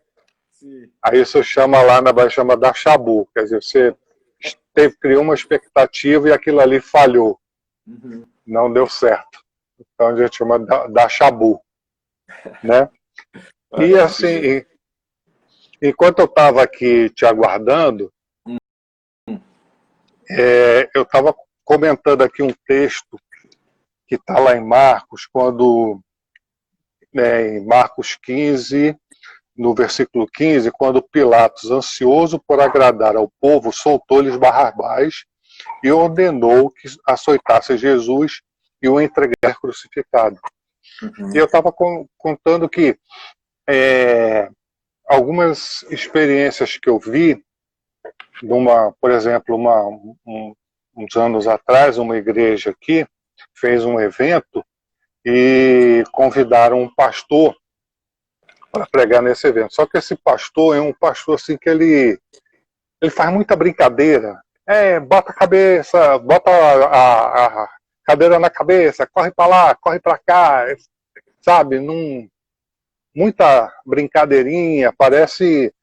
Sim. Aí isso chama lá na Bahia, chama dar chabu, quer dizer, você criou uma expectativa e aquilo ali falhou. Uhum. Não deu certo. Então a gente chama dar chabu, né? E assim, enquanto eu estava aqui te aguardando, eu estava comentando aqui um texto que está lá em Marcos, em Marcos 15, no versículo 15, quando Pilatos, ansioso por agradar ao povo, soltou-lhes Barrabás e ordenou que açoitasse Jesus e o entregar crucificado. Uhum. E eu estava contando que algumas experiências que eu vi, por exemplo, uns anos atrás, uma igreja aqui fez um evento e convidaram um pastor para pregar nesse evento. Só que esse pastor é um pastor assim que ele faz muita brincadeira. Bota a cabeça, bota a cadeira na cabeça, corre para lá, corre para cá, sabe? Muita brincadeirinha, parece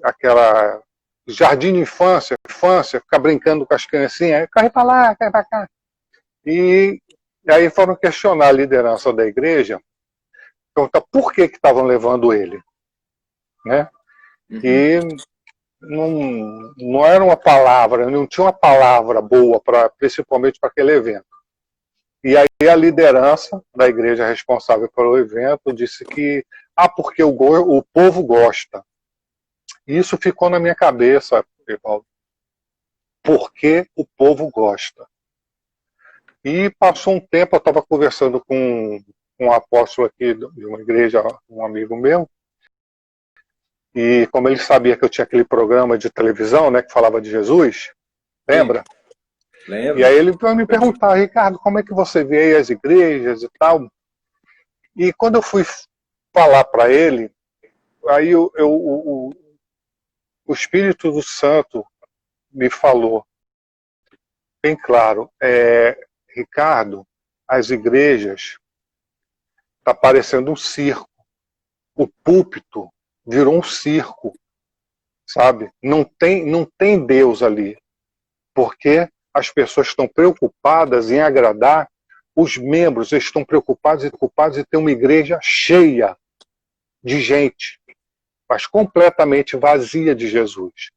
aquela jardim de infância, ficar brincando com as criancinhas, corre para lá, corre para cá. E aí foram questionar a liderança da igreja, perguntar por que estavam levando ele, né? E não era uma palavra, não tinha uma palavra boa, principalmente para aquele evento. E aí a liderança da igreja responsável pelo evento disse que, porque o povo gosta. E isso ficou na minha cabeça, Evaldo. Porque o povo gosta. E passou um tempo, eu estava conversando com um apóstolo aqui de uma igreja, um amigo meu, e como ele sabia que eu tinha aquele programa de televisão, né, que falava de Jesus, lembra? Lembro. E aí ele foi me perguntar, Ricardo, como é que você vê aí as igrejas e tal? E quando eu fui falar para ele, aí o Espírito do Santo me falou, bem claro, Ricardo, as igrejas está parecendo um circo. O púlpito virou um circo, sabe? Não tem Deus ali, porque as pessoas estão preocupadas em agradar os membros, eles estão preocupados em ter uma igreja cheia de gente, mas completamente vazia de Jesus.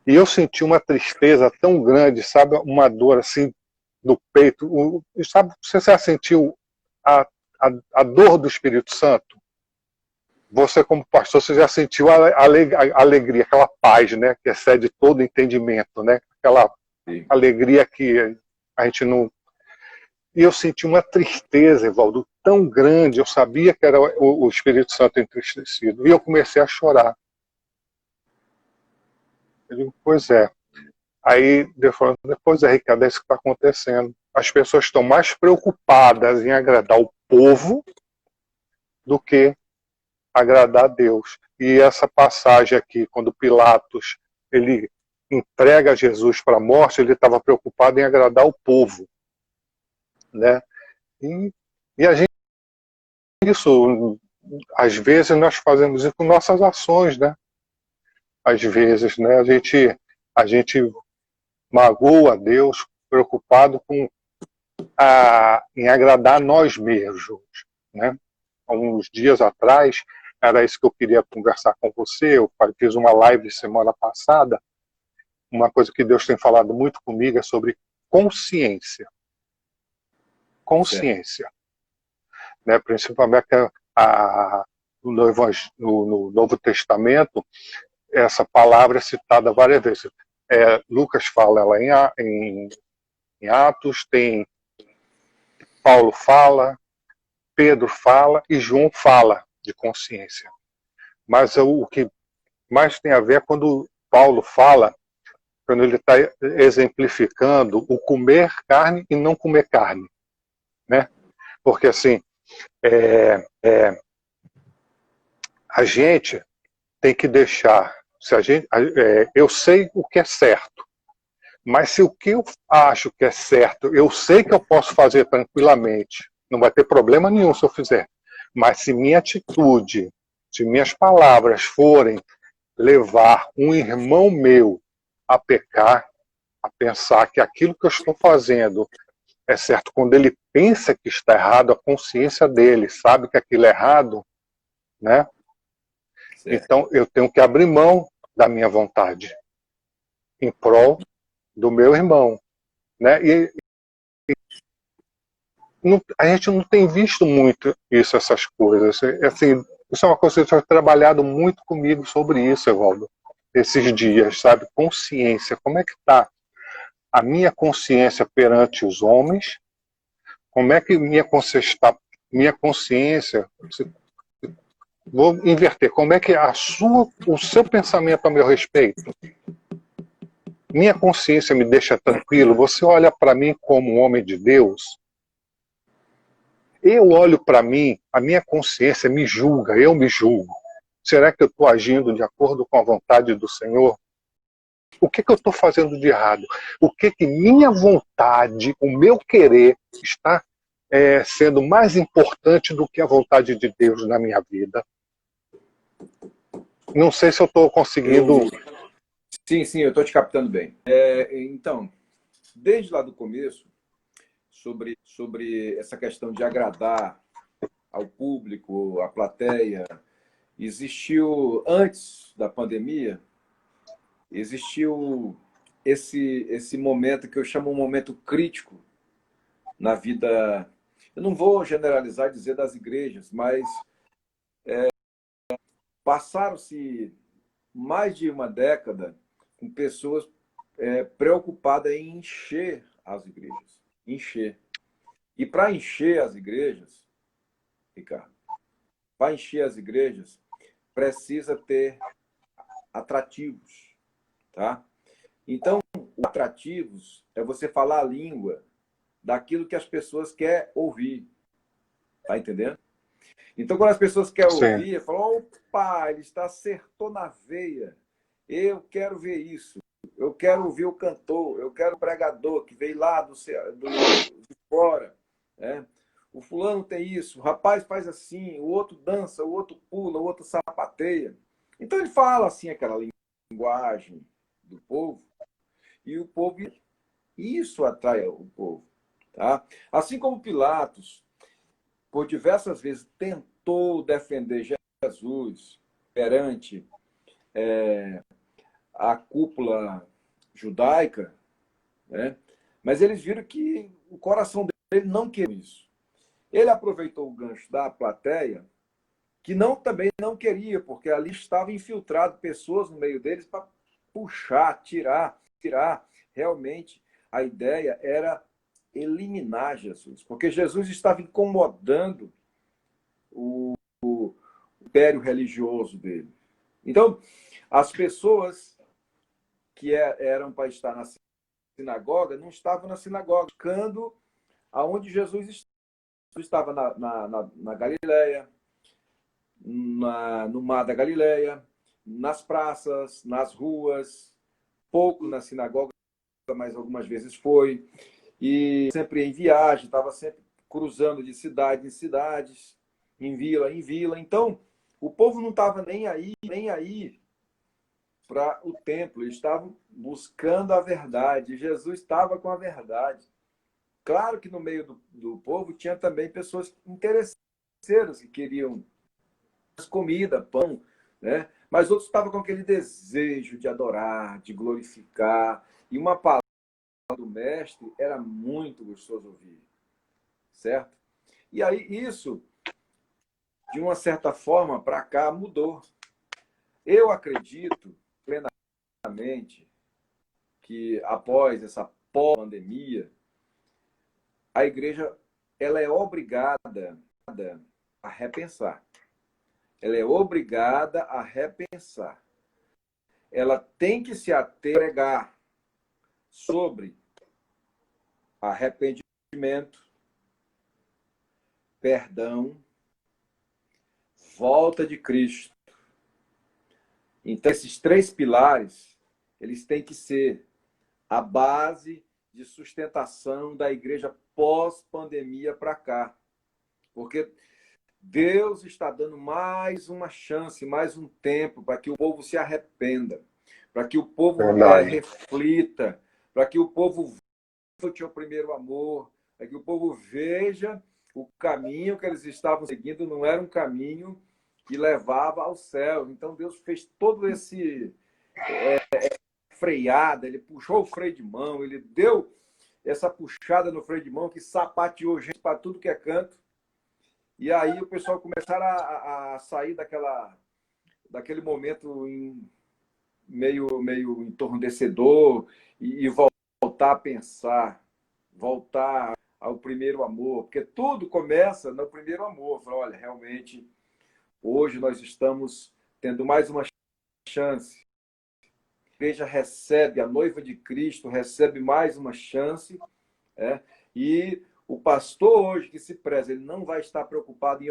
E eu senti uma tristeza tão grande, sabe? Uma dor assim no peito. Sabe, você já sentiu a dor do Espírito Santo? Você, como pastor, você já sentiu a alegria, aquela paz, né? Que excede todo entendimento, né? Aquela alegria que a gente não... E eu senti uma tristeza, Evaldo, tão grande. Eu sabia que era o Espírito Santo entristecido. E eu comecei a chorar. Eu digo, pois é. Aí, Deus falou, pois é, Ricardo, é isso que está acontecendo. As pessoas estão mais preocupadas em agradar o povo do que agradar a Deus. E essa passagem aqui, quando Pilatos ele entrega Jesus para a morte, ele estava preocupado em agradar o povo, né? E a gente, isso, às vezes nós fazemos isso com nossas ações, né? Às vezes, né? A gente magoa a Deus, preocupado em agradar nós mesmos, né? Há uns dias atrás, era isso que eu queria conversar com você. Eu fiz uma live semana passada. Uma coisa que Deus tem falado muito comigo é sobre consciência. Consciência. Né? Principalmente no Novo Testamento, essa palavra é citada várias vezes. Lucas fala ela em Atos, tem Paulo fala, Pedro fala e João fala de consciência. Mas o que mais tem a ver é quando Paulo fala, quando ele está exemplificando o comer carne e não comer carne, né? Porque assim, a gente tem que deixar, eu sei o que é certo, mas se o que eu acho que é certo, eu sei que eu posso fazer tranquilamente, não vai ter problema nenhum se eu fizer, mas se minha atitude, se minhas palavras forem levar um irmão meu a pecar, a pensar que aquilo que eu estou fazendo é certo, quando ele pensa que está errado, a consciência dele sabe que aquilo é errado, né? Certo. Então eu tenho que abrir mão da minha vontade em prol do meu irmão, né? A gente não tem visto muito essas coisas. Assim, isso é uma coisa que você tem trabalhado muito comigo sobre isso, Evaldo, esses dias, sabe? Consciência. Como é que está a minha consciência perante os homens? Como é que minha consciência, vou inverter, como é que o seu pensamento a meu respeito? Minha consciência me deixa tranquilo? Você olha para mim como um homem de Deus? Eu olho para mim, a minha consciência me julga, eu me julgo. Será que eu estou agindo de acordo com a vontade do Senhor? O que eu estou fazendo de errado? O que minha vontade, o meu querer está sendo mais importante do que a vontade de Deus na minha vida? Não sei se eu estou conseguindo. Sim, eu estou te captando bem. Então, desde lá do começo, sobre essa questão de agradar ao público, à plateia, existiu, antes da pandemia, existiu esse momento que eu chamo um momento crítico na vida. Eu não vou generalizar e dizer das igrejas, mas passaram-se mais de uma década com pessoas preocupadas em encher as igrejas. Encher. E para encher as igrejas, Ricardo, para encher as igrejas, precisa ter atrativos, tá? Então, atrativos é você falar a língua daquilo que as pessoas querem ouvir, tá entendendo? Então, quando as pessoas querem Sim. ouvir, falam, opa, ele acertou na veia, eu quero ver isso, eu quero ouvir o cantor, eu quero o pregador que veio lá de fora, né? O fulano tem isso, o rapaz faz assim, o outro dança, o outro pula, o outro sapateia. Então ele fala assim aquela linguagem do povo, e o povo, isso atrai o povo. Tá? Assim como Pilatos, por diversas vezes, tentou defender Jesus perante a cúpula judaica, né? Mas eles viram que o coração dele não queria isso. Ele aproveitou o gancho da plateia, que também não queria, porque ali estava infiltrado pessoas no meio deles para puxar, tirar. Realmente, a ideia era eliminar Jesus, porque Jesus estava incomodando o império religioso dele. Então, as pessoas que eram para estar na sinagoga não estavam na sinagoga, buscando aonde Jesus estava na Galileia, no mar da Galileia, nas praças, nas ruas, pouco na sinagoga, mas algumas vezes foi, e sempre em viagem, estava sempre cruzando de cidade em cidades, em vila em vila. Então, o povo não estava nem aí para o templo, eles estavam buscando a verdade. Jesus estava com a verdade. Claro que no meio do povo tinha também pessoas interesseiras que queriam comida, pão, né? Mas outros estavam com aquele desejo de adorar, de glorificar. E uma palavra do mestre era muito gostoso ouvir, certo? E aí isso, de uma certa forma, para cá mudou. Eu acredito plenamente que após essa pós-pandemia, a igreja ela é obrigada a repensar. Ela é obrigada a repensar. Ela tem que se apegar sobre arrependimento, perdão, volta de Cristo. Então, esses três pilares, eles têm que ser a base de sustentação da igreja pós-pandemia para cá. Porque Deus está dando mais uma chance, mais um tempo para que o povo se arrependa, para que o povo reflita, para que o povo volte ao primeiro amor, para que o povo veja o caminho que eles estavam seguindo não era um caminho que levava ao céu. Então Deus fez todo esse freada, ele puxou o freio de mão, ele deu essa puxada no freio de mão que sapateou gente para tudo que é canto. E aí o pessoal começaram a sair daquele momento meio entordecedor e voltar a pensar, voltar ao primeiro amor, porque tudo começa no primeiro amor. Fala, olha, realmente, hoje nós estamos tendo mais uma chance. A igreja recebe, a noiva de Cristo recebe mais uma chance, e o pastor hoje que se preza, ele não vai estar preocupado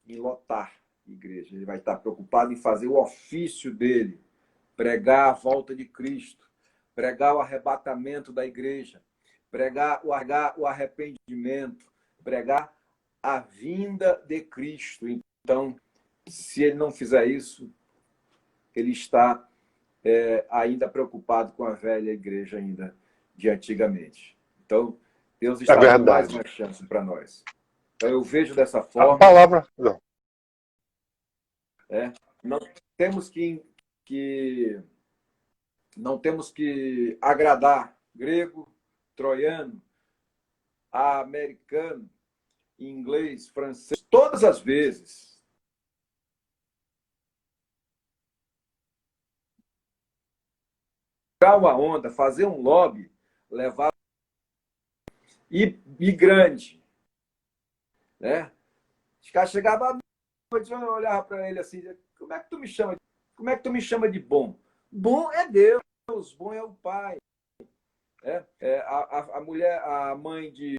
em lotar a igreja, ele vai estar preocupado em fazer o ofício dele, pregar a volta de Cristo, pregar o arrebatamento da igreja, pregar o arrependimento, pregar a vinda de Cristo. Então, se ele não fizer isso, ele está ainda preocupado com a velha igreja ainda de antigamente. Então, Deus está dando mais uma chance para nós. Então, eu vejo dessa forma. A palavra. Não. Não temos não temos que agradar grego, troiano, americano, inglês, francês, todas as vezes. Uma onda, fazer um lobby, levar e grande, né? Os caras chegavam, eu olhava para ele assim, como é que tu me chama? Como é que tu me chama de bom? Bom é Deus, bom é o Pai. A mulher, a mãe de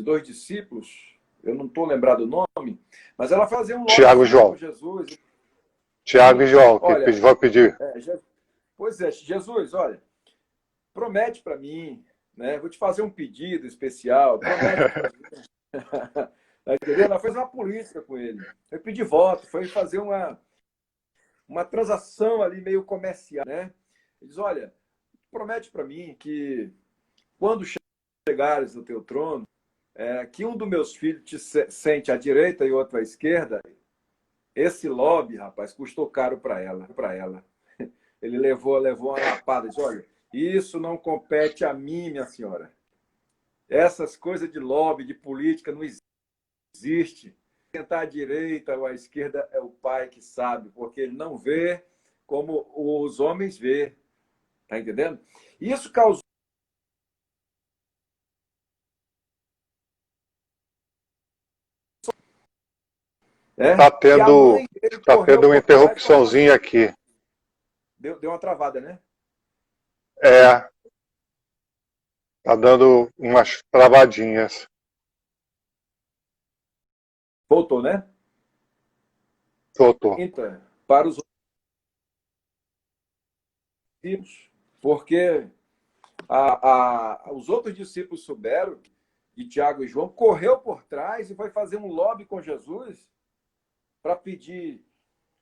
dois discípulos, eu não estou lembrado o nome, mas ela fazia um Tiago e João. Jesus. Tiago e João, olha, que vai pedir. Pois é, Jesus, olha, promete para mim, né? Vou te fazer um pedido especial, promete para mim. Tá entendendo? Ela fez uma política com ele. Foi pedir voto, foi fazer uma transação ali meio comercial, né? Ele diz, olha, promete para mim que quando chegares no teu trono, que um dos meus filhos te sente à direita e outro à esquerda. Esse lobby, rapaz, custou caro para ela. Ele levou uma lapada. Disse, olha, isso não compete a mim, minha senhora. Essas coisas de lobby, de política, não existe. Sentar à direita ou à esquerda é o Pai que sabe, porque ele não vê como os homens vê. Tá entendendo? Isso causou Tá tendo uma interrupçãozinha aqui. Deu uma travada, né? Tá dando umas travadinhas. Voltou, né? Voltou. Então, para os discípulos, porque os outros discípulos souberam e Tiago e João correu por trás e foi fazer um lobby com Jesus para pedir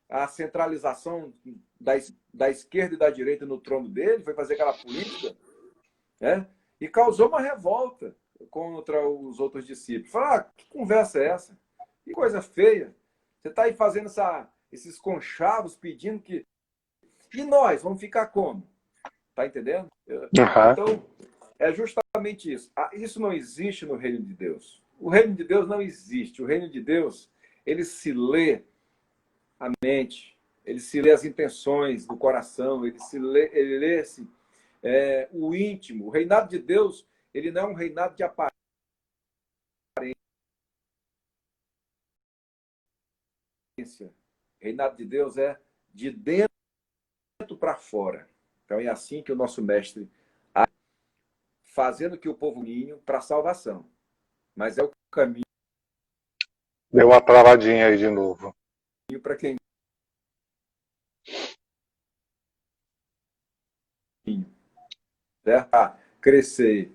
a centralização da esquerda e da direita no trono dele, foi fazer aquela política, né? E causou uma revolta contra os outros discípulos. Falaram, que conversa é essa? Que coisa feia. Você está aí fazendo esses conchavos pedindo que... E nós, vamos ficar como? Tá entendendo? Uhum. Então, é justamente isso. Isso não existe no reino de Deus. O reino de Deus não existe. O reino de Deus, ele se lê a mente, ele se lê as intenções do coração, ele lê-se o íntimo. O reinado de Deus, ele não é um reinado de aparência. O reinado de Deus é de dentro para fora. Então é assim que o nosso mestre fazendo que o povo ninho para a salvação. Mas é o caminho. Deu uma travadinha aí de novo. Para quem certo? Crescer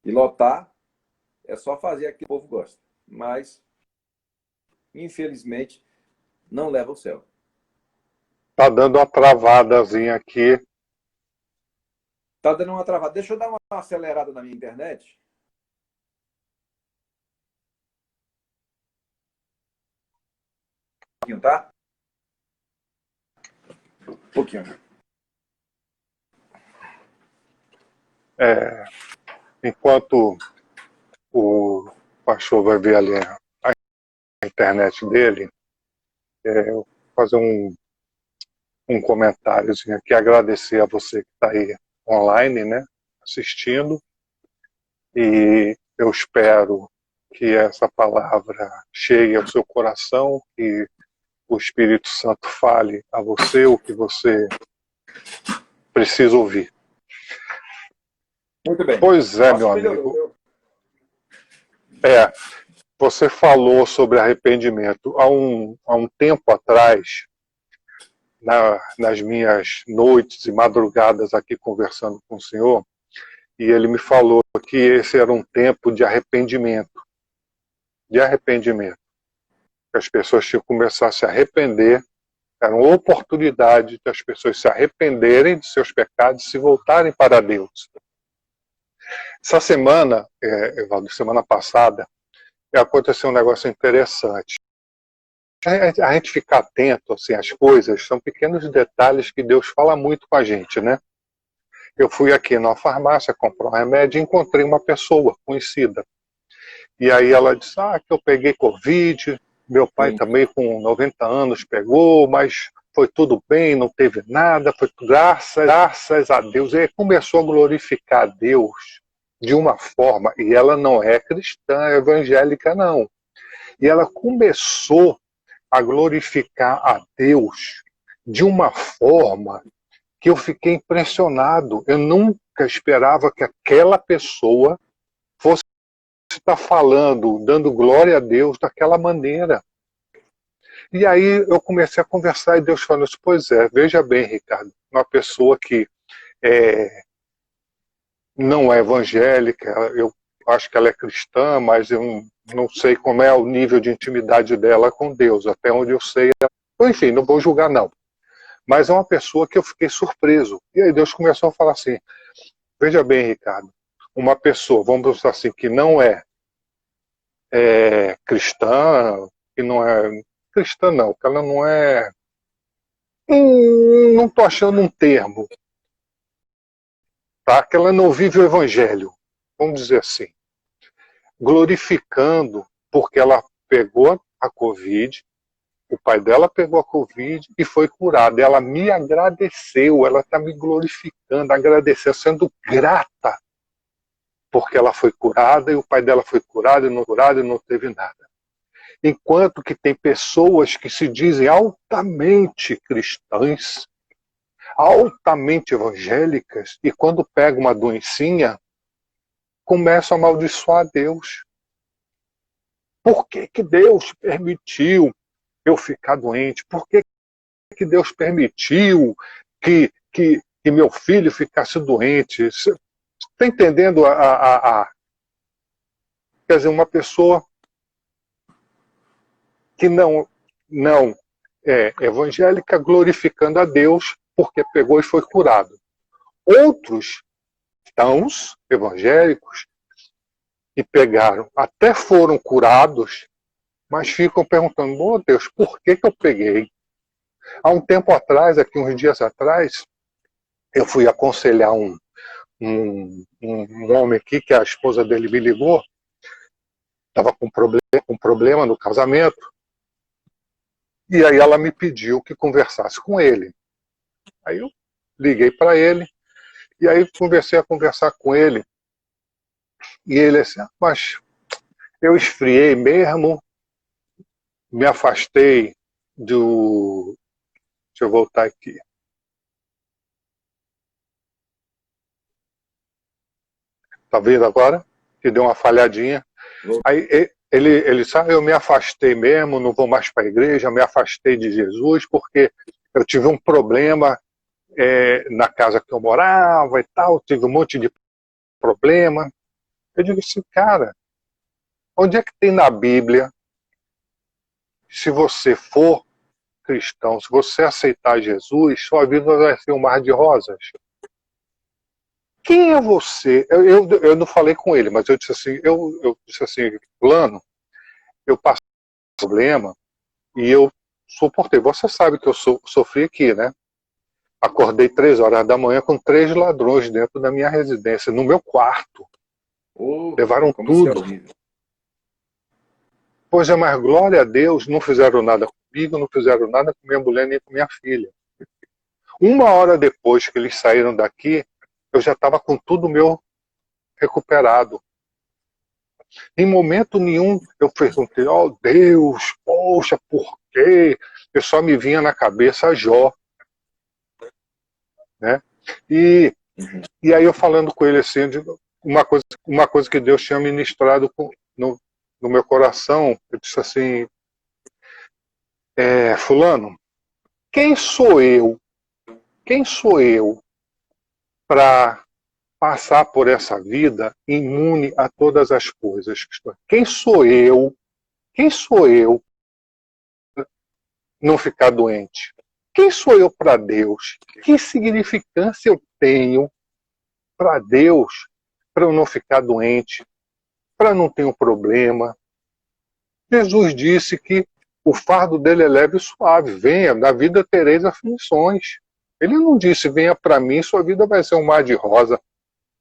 e lotar é só fazer aquilo que o povo gosta. Mas, infelizmente, não leva ao céu. Tá dando uma travadazinha aqui. Tá dando uma travada. Deixa eu dar uma acelerada na minha internet. Um pouquinho, tá? Um pouquinho. Enquanto o pastor vai ver ali a internet dele, eu vou fazer um comentáriozinho aqui, agradecer a você que está aí online, né, assistindo, e eu espero que essa palavra chegue ao seu coração, que o Espírito Santo fale a você o que você precisa ouvir. Muito bem. Pois é, meu amigo. Você falou sobre arrependimento. Há um tempo atrás, nas minhas noites e madrugadas aqui conversando com o senhor, e ele me falou que esse era um tempo de arrependimento. de arrependimento. As pessoas tinham que começar a se arrepender. Era uma oportunidade das pessoas se arrependerem de seus pecados e se voltarem para Deus. Essa semana, Evaldo, semana passada, aconteceu um negócio interessante. A gente ficar atento assim, às coisas, são pequenos detalhes que Deus fala muito com a gente, né? Eu fui aqui na farmácia comprar um remédio e encontrei uma pessoa conhecida. E aí ela disse, que eu peguei Covid, meu pai também com 90 anos pegou, mas foi tudo bem, não teve nada, foi graças a Deus. E aí começou a glorificar a Deus de uma forma, e ela não é cristã, evangélica não. E ela começou a glorificar a Deus de uma forma que eu fiquei impressionado. Eu nunca esperava que aquela pessoa fosse estar falando, dando glória a Deus daquela maneira. E aí eu comecei a conversar e Deus falou assim, pois é, veja bem, Ricardo, uma pessoa que não é evangélica, eu acho que ela é cristã, mas eu não sei como é o nível de intimidade dela com Deus, até onde eu sei. Enfim, não vou julgar não. Mas é uma pessoa que eu fiquei surpreso. E aí Deus começou a falar assim, veja bem, Ricardo, uma pessoa, vamos dizer assim, que não é cristã, que não é cristã não, que ela não é... não estou achando um termo, tá? Que ela não vive o evangelho, vamos dizer assim. Glorificando, porque ela pegou a Covid, o pai dela pegou a Covid e foi curada. Ela me agradeceu, ela está me glorificando, agradecendo, sendo grata, porque ela foi curada e o pai dela foi curado e não teve nada. Enquanto que tem pessoas que se dizem altamente cristãs, altamente evangélicas, e quando pegam uma doencinha, começam a amaldiçoar Deus. Por que que Deus permitiu eu ficar doente? Por que que Deus permitiu que meu filho ficasse doente? Você está entendendo? Quer dizer, uma pessoa que não é evangélica glorificando a Deus porque pegou e foi curado. Outros cristãos evangélicos que pegaram, até foram curados, mas ficam perguntando, meu Deus, por que que eu peguei? Há um tempo atrás, aqui uns dias atrás, eu fui aconselhar um homem aqui, que a esposa dele me ligou, estava com problema no casamento, e aí ela me pediu que conversasse com ele. Aí eu liguei para ele, e aí comecei a conversar com ele, e ele assim, mas eu esfriei mesmo, me afastei do... Deixa eu voltar aqui. Tá vendo agora? Que deu uma falhadinha. Aí ele sabe, eu me afastei mesmo, não vou mais para a igreja, me afastei de Jesus, porque eu tive um problema na casa que eu morava e tal, tive um monte de problema. Eu digo assim, cara, onde é que tem na Bíblia, se você for cristão, se você aceitar Jesus, sua vida vai ser um mar de rosas? Quem é você? Eu não falei com ele, mas eu disse assim, fulano, eu passei um problema e eu suportei. Você sabe que eu sofri aqui, né? Acordei 3 horas da manhã com 3 ladrões dentro da minha residência, no meu quarto. Levaram tudo. Pois é, mas glória a Deus, não fizeram nada comigo, não fizeram nada com minha mulher nem com minha filha. 1 hora depois que eles saíram daqui, eu já estava com tudo meu recuperado. Em momento nenhum eu perguntei, oh Deus, poxa, por quê? Eu só me vinha na cabeça Jó. Né? E aí eu falando com ele assim, uma coisa que Deus tinha ministrado no meu coração, eu disse assim, fulano, quem sou eu para passar por essa vida imune a todas as coisas? Quem sou eu quem sou eu não ficar doente? Quem sou eu para Deus? Que significância eu tenho para Deus para eu não ficar doente, para não ter um problema? Jesus disse que o fardo dele é leve e suave. Venha, na vida tereis aflições. Ele não disse, venha para mim, sua vida vai ser um mar de rosa.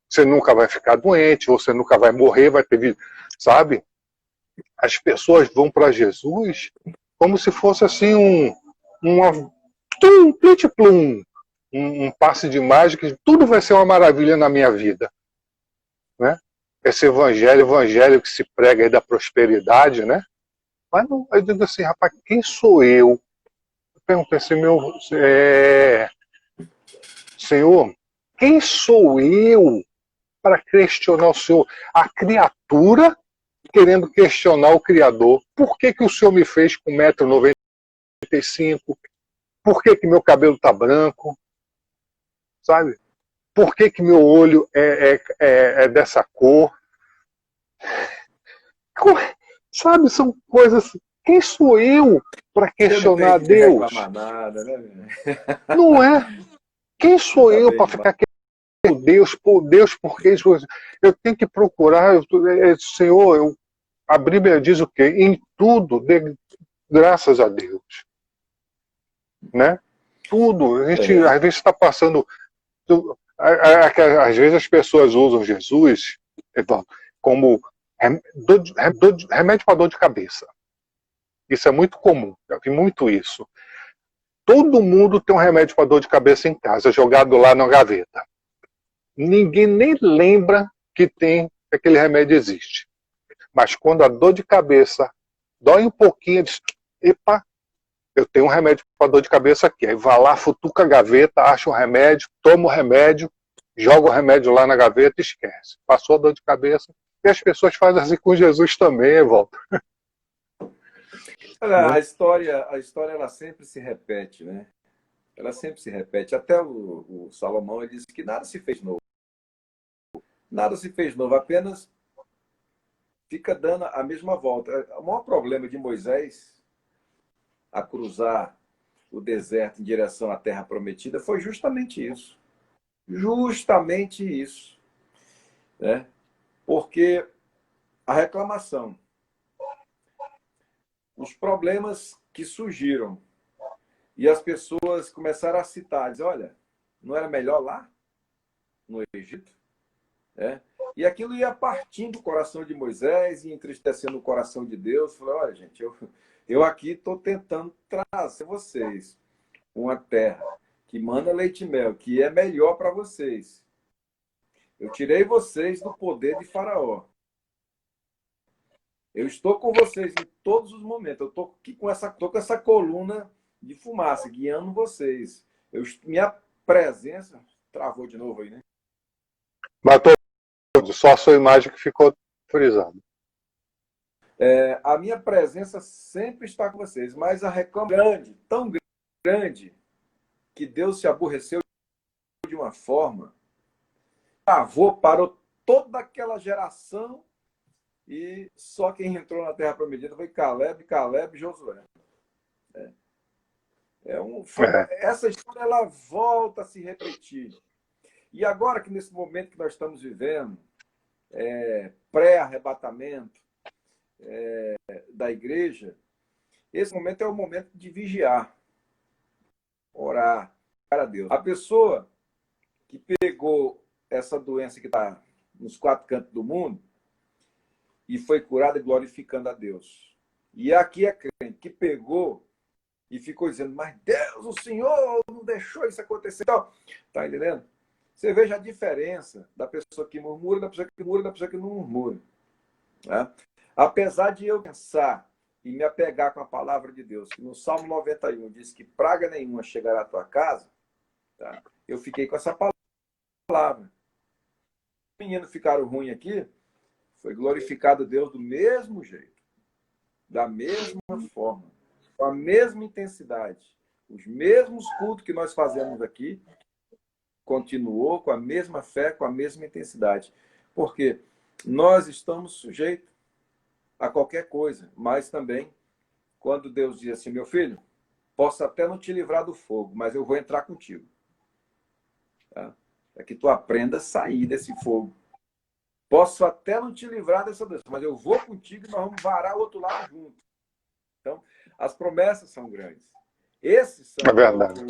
Você nunca vai ficar doente, você nunca vai morrer, vai ter vida. Sabe? As pessoas vão para Jesus como se fosse assim um plum, um passe de mágica, tudo vai ser uma maravilha na minha vida. Né? Esse evangelho que se prega aí da prosperidade, né? Mas não, eu digo assim, rapaz, quem sou eu? Eu perguntei assim, Senhor, quem sou eu para questionar o Senhor? A criatura querendo questionar o Criador. Por que que o Senhor me fez com 1,95 m? Por que que meu cabelo está branco? Sabe? Por que que meu olho é dessa cor? Sabe, são coisas... Quem sou eu para questionar a Deus? Não nada, né? Não é. Quem sou eu para ficar questionando Deus, por que isso? Eu tenho que procurar, Senhor, a Bíblia diz o quê? Em tudo, dê graças a Deus. Né? Tudo. A gente às vezes está passando... Às vezes as pessoas usam Jesus, como remédio para dor de cabeça. Isso é muito comum, já vi muito isso. Todo mundo tem um remédio para dor de cabeça em casa, jogado lá na gaveta. Ninguém nem lembra que aquele remédio existe. Mas quando a dor de cabeça dói um pouquinho, diz, epa, eu tenho um remédio para dor de cabeça aqui. Aí vai lá, futuca a gaveta, acha um remédio, toma o remédio, joga o remédio lá na gaveta e esquece. Passou a dor de cabeça. E as pessoas fazem assim com Jesus também, Walter. Olha, a história ela sempre se repete, né? Ela sempre se repete. Até o Salomão ele disse que nada se fez novo. Nada se fez novo, apenas fica dando a mesma volta. O maior problema de Moisés a cruzar o deserto em direção à terra prometida foi justamente isso. Justamente isso. Né? Porque a reclamação, os problemas que surgiram e as pessoas começaram a citar, dizer, olha, não era melhor lá, no Egito? E aquilo ia partindo do coração de Moisés e entristecendo o coração de Deus. Falei, olha, gente, eu aqui estou tentando trazer vocês uma terra que manda leite e mel, que é melhor para vocês. Eu tirei vocês do poder de Faraó. Eu estou com vocês em todos os momentos. Eu estou aqui com essa coluna de fumaça, guiando vocês. Minha presença... Travou de novo aí, né? Matou só a sua imagem que ficou frisada. A minha presença sempre está com vocês, mas a reclamação grande, tão grande, que Deus se aborreceu de uma forma, parou toda aquela geração e só quem entrou na Terra Prometida foi Caleb e Josué. Essa história ela volta a se repetir. E agora que nesse momento que nós estamos vivendo, pré-arrebatamento da igreja, esse momento é o momento de vigiar, orar para Deus. A pessoa que pegou essa doença que está nos 4 cantos do mundo e foi curada glorificando a Deus. E aqui é crente que pegou e ficou dizendo, mas Deus, o Senhor não deixou isso acontecer. Então, tá entendendo? Você veja a diferença da pessoa que murmura, da pessoa que murmura, da pessoa que não murmura. Né? Apesar de eu pensar e me apegar com a palavra de Deus, que no Salmo 91 diz que praga nenhuma chegará à tua casa, tá? Eu fiquei com essa palavra. Os meninos ficaram ruins aqui, foi glorificado Deus do mesmo jeito, da mesma forma, com a mesma intensidade. Os mesmos cultos que nós fazemos aqui, continuou com a mesma fé, com a mesma intensidade. Porque nós estamos sujeitos a qualquer coisa, mas também quando Deus diz assim, meu filho, posso até não te livrar do fogo, mas eu vou entrar contigo. Tá? É que tu aprenda a sair desse fogo. Posso até não te livrar dessa doença, mas eu vou contigo e nós vamos varar o outro lado junto. Então, as promessas são grandes. Esses É são verdade.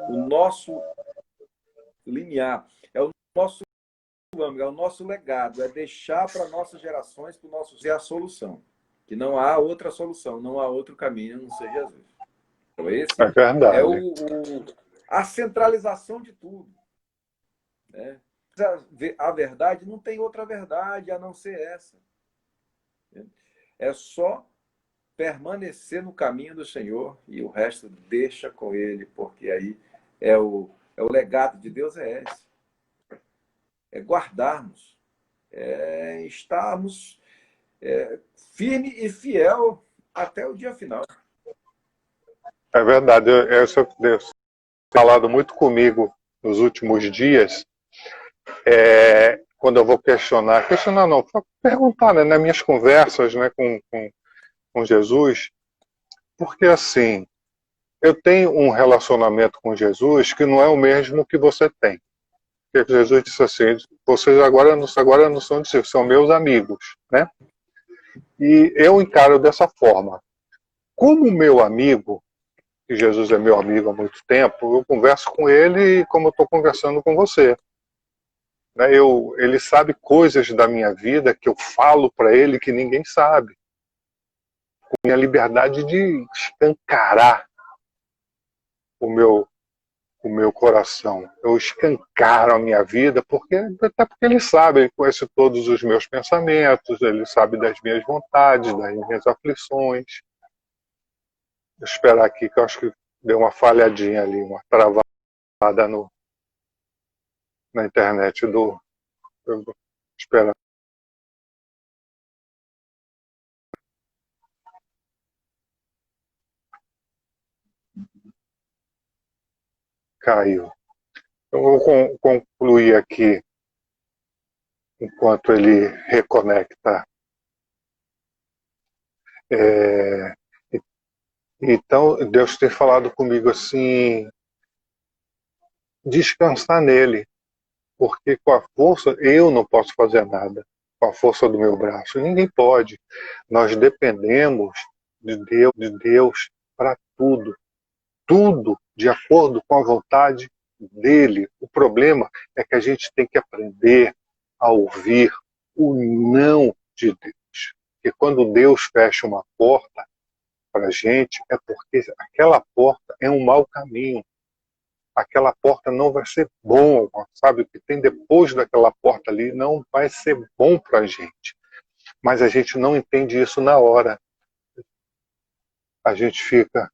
o nosso limiar, é o nosso âmbito, é o nosso legado, é deixar para nossas gerações, para os nossos, é a solução. Que não há outra solução, não há outro caminho, a não ser Jesus. Então, esse É é verdade. a centralização de tudo. Né? A verdade não tem outra verdade a não ser essa. É só permanecer no caminho do Senhor e o resto deixa com Ele, porque aí é o legado de Deus é esse. É guardarmos, é estarmos firme e fiel até o dia final. É verdade. Isso Deus tem falado muito comigo nos últimos dias. Quando eu vou questionar não, perguntar, né, nas minhas conversas, né, com Jesus, porque assim, eu tenho um relacionamento com Jesus que não é o mesmo que você tem. Porque Jesus disse assim, vocês agora não são discípulos, são meus amigos, né? E eu encaro dessa forma. Como meu amigo, que Jesus é meu amigo há muito tempo, eu converso com ele como eu estou conversando com você. Né? Ele sabe coisas da minha vida que eu falo para ele que ninguém sabe. Com minha liberdade de escancarar o meu coração. Eu escancaro a minha vida, até porque ele sabe, ele conhece todos os meus pensamentos, ele sabe das minhas vontades, das minhas aflições. Vou esperar aqui, que eu acho que deu uma falhadinha ali, uma travada na internet do. Eu vou esperar. Caiu. Eu vou concluir aqui enquanto ele reconecta. É, então, Deus tem falado comigo assim, descansar nele, porque com a força, eu não posso fazer nada, com a força do meu braço, ninguém pode. Nós dependemos de Deus para tudo, tudo de acordo com a vontade dele. O problema é que a gente tem que aprender a ouvir o não de Deus. E quando Deus fecha uma porta para a gente, é porque aquela porta é um mau caminho. Aquela porta não vai ser bom, sabe? O que tem depois daquela porta ali não vai ser bom para a gente. Mas a gente não entende isso na hora. A gente fica.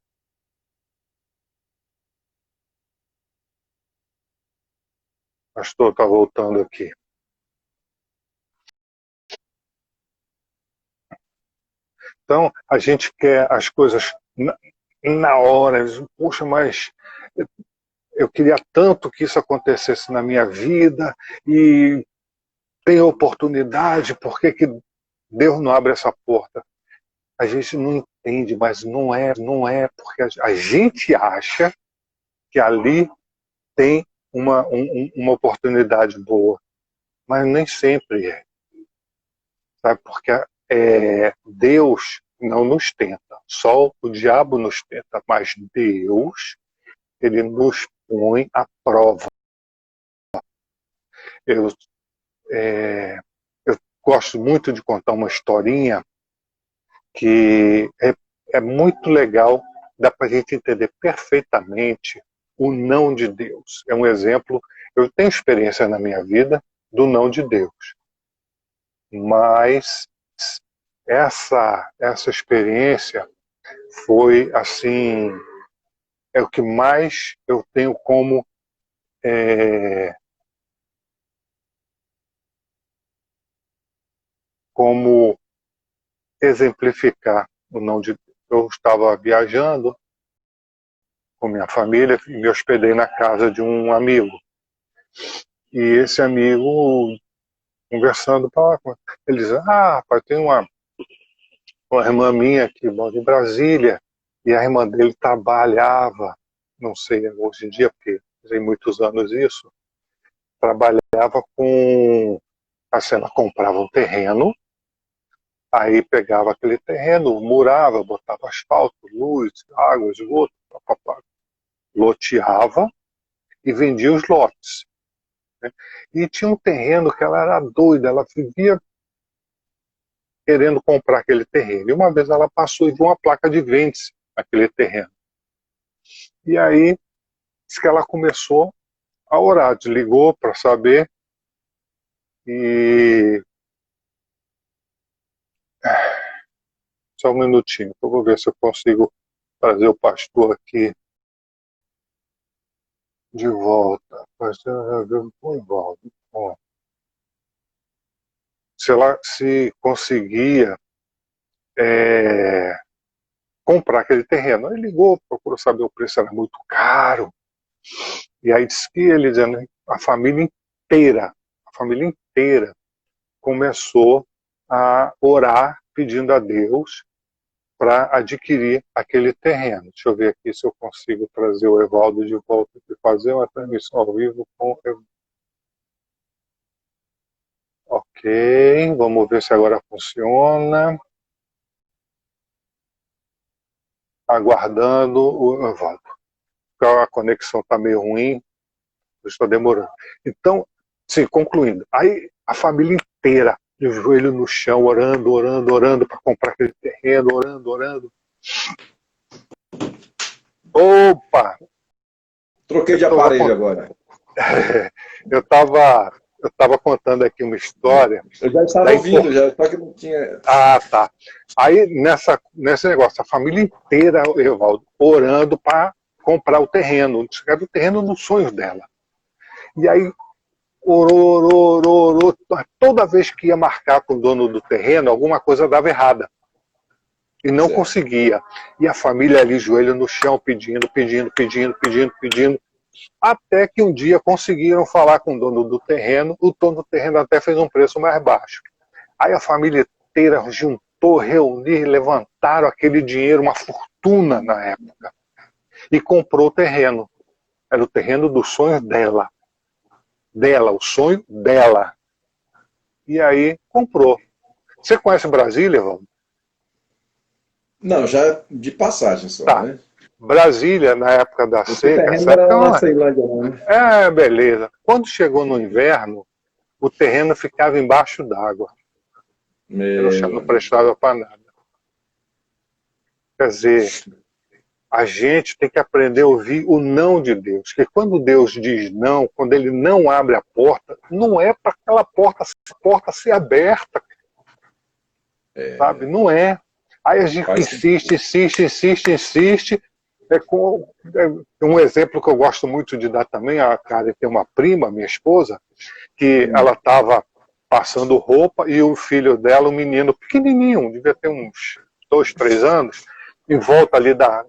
O pastor está voltando aqui. Então, a gente quer as coisas na hora. Puxa, mas eu queria tanto que isso acontecesse na minha vida e tem oportunidade, por que Deus não abre essa porta? A gente não entende, mas não é porque a gente acha que ali tem uma oportunidade boa, mas nem sempre é. Sabe? Porque Deus não nos tenta, só o diabo nos tenta, mas Deus, ele nos põe à prova. Eu, eu gosto muito de contar uma historinha que é muito legal, dá para a gente entender perfeitamente o não de Deus. É um exemplo, eu tenho experiência na minha vida do não de Deus, mas essa experiência foi assim, é o que mais eu tenho como exemplificar o não de Deus. Eu estava viajando com minha família e me hospedei na casa de um amigo. E esse amigo conversando, ele diz, rapaz, tem uma irmã minha que mora em Brasília, e a irmã dele trabalhava, não sei hoje em dia, porque tem muitos anos isso, trabalhava com, assim, ela comprava um terreno, aí pegava aquele terreno, murava, botava asfalto, luz, água, esgoto, papapá, loteava e vendia os lotes, né? E tinha um terreno que ela era doida, ela vivia querendo comprar aquele terreno. E uma vez ela passou e viu uma placa de vende-se naquele terreno. E aí, disse que ela começou a orar, desligou para saber e... Só um minutinho, eu vou ver se eu consigo trazer o pastor aqui de volta. Bom, se ela se conseguia comprar aquele terreno. Aí ligou, procurou saber o preço, era muito caro. E aí disse que ele dizendo, a família inteira começou a orar pedindo a Deus para adquirir aquele terreno. Deixa eu ver aqui se eu consigo trazer o Evaldo de volta e fazer uma transmissão ao vivo com o... Ok, vamos ver se agora funciona. Aguardando o Evaldo. A conexão está meio ruim, está demorando. Então, sim, concluindo. Aí a família inteira, de joelho no chão, orando, orando, orando para comprar aquele terreno, orando, orando. Opa! Troquei de aparelho agora. Eu estava contando aqui uma história. Eu já estava ouvindo, já, só que não tinha... Tá. Aí, nesse negócio, a família inteira, Evaldo, orando para comprar o terreno. Era o terreno dos sonhos dela. E aí, orou. Toda vez que ia marcar com o dono do terreno, alguma coisa dava errada. E não conseguia. E a família ali, joelho no chão, pedindo. Até que um dia conseguiram falar com o dono do terreno. O dono do terreno até fez um preço mais baixo. Aí a família inteira juntou, reuniu, levantaram aquele dinheiro, uma fortuna na época. E comprou o terreno. Era o terreno dos sonhos dela. O sonho dela. E aí comprou. Você conhece Brasília, Valdo? Não, já de passagem só, tá. Né? Brasília, na época da seca... Era Ceilândia, né? Beleza. Quando chegou no inverno, o terreno ficava embaixo d'água. Não prestava para nada. Quer dizer, a gente tem que aprender a ouvir o não de Deus. Porque quando Deus diz não, quando Ele não abre a porta, não é para aquela porta ser aberta. Sabe? Não é. Aí a gente insiste. Um exemplo que eu gosto muito de dar também, a Karen tem uma prima, minha esposa, que ela estava passando roupa e o filho dela, um menino pequenininho, devia ter uns 2, 3 anos, em volta ali da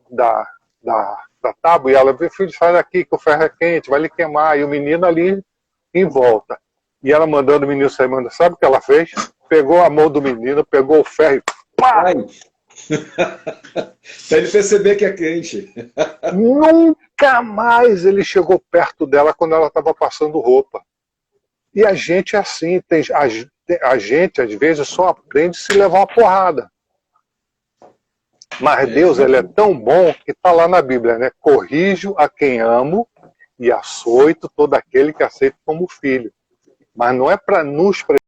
tábua, e ela veio, filho, sai daqui que o ferro é quente, vai lhe queimar, e o menino ali em volta. E ela mandando o menino sair, sabe o que ela fez? Pegou a mão do menino, pegou o ferro e pá! Pra ele perceber que é quente. Nunca mais ele chegou perto dela quando ela estava passando roupa. E a gente é assim, a gente às vezes só aprende se levar uma porrada. Mas Deus, ele é tão bom que está lá na Bíblia, né? Corrijo a quem amo e açoito todo aquele que aceito como filho. Mas não é para nos prejudicar,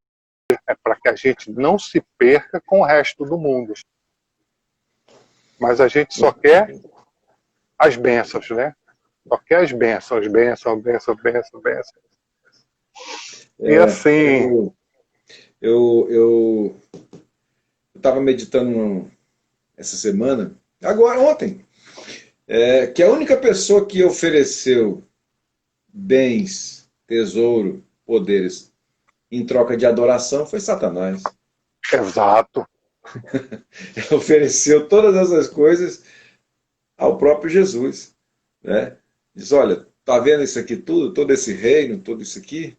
é para que a gente não se perca com o resto do mundo. Mas a gente só quer as bênçãos, né? Só quer as bênçãos. E assim... Eu estava meditando essa semana, ontem, que a única pessoa que ofereceu bens, tesouro, poderes em troca de adoração foi Satanás. Exato. Ele ofereceu todas essas coisas ao próprio Jesus, né? Diz, olha, tá vendo isso aqui tudo, todo esse reino, tudo isso aqui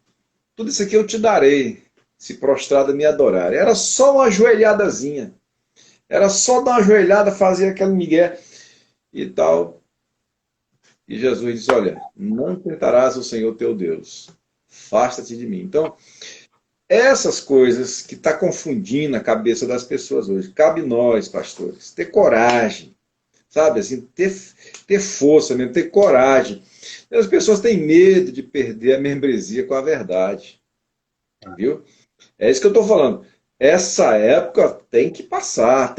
eu te darei se prostrado me adorarem. Era só uma ajoelhadazinha. Era só dar uma ajoelhada, fazer aquele migué e tal. E Jesus disse, olha, não tentarás o Senhor teu Deus. Afasta-te de mim. Então, essas coisas que está confundindo a cabeça das pessoas hoje, cabe nós, pastores, ter coragem, sabe, assim, ter força mesmo, ter coragem. As pessoas têm medo de perder a membresia com a verdade, viu? É isso que eu estou falando. Essa época tem que passar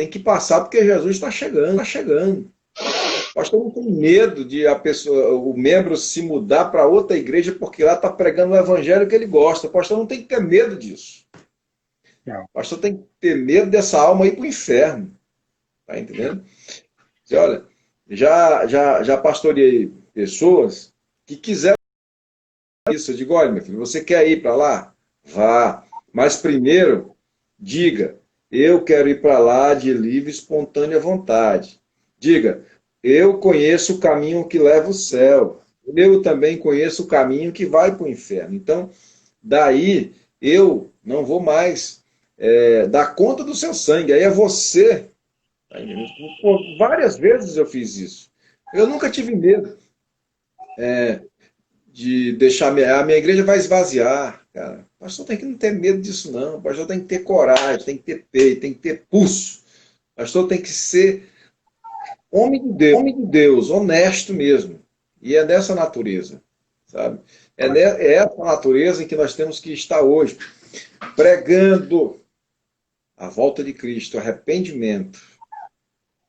porque Jesus está chegando, está chegando. O pastor não tem medo de o membro se mudar para outra igreja porque lá está pregando o evangelho que ele gosta. O pastor não tem que ter medo disso. Não. O pastor tem que ter medo dessa alma ir para o inferno. Tá entendendo? Diz, olha, já pastoreei pessoas que quiseram isso. Eu digo, olha, meu filho, você quer ir para lá? Vá. Mas primeiro, diga, eu quero ir para lá de livre e espontânea vontade. Diga, eu conheço o caminho que leva ao céu. Eu também conheço o caminho que vai para o inferno. Então, daí, eu não vou mais dar conta do seu sangue. Aí é você. Por várias vezes eu fiz isso. Eu nunca tive medo de deixar... A minha igreja vai esvaziar, cara. O pastor tem que não ter medo disso, não. O pastor tem que ter coragem, tem que ter peito, tem que ter pulso. O pastor tem que ser homem de Deus, honesto mesmo. E é dessa natureza, sabe? É essa natureza em que nós temos que estar hoje, pregando a volta de Cristo, arrependimento,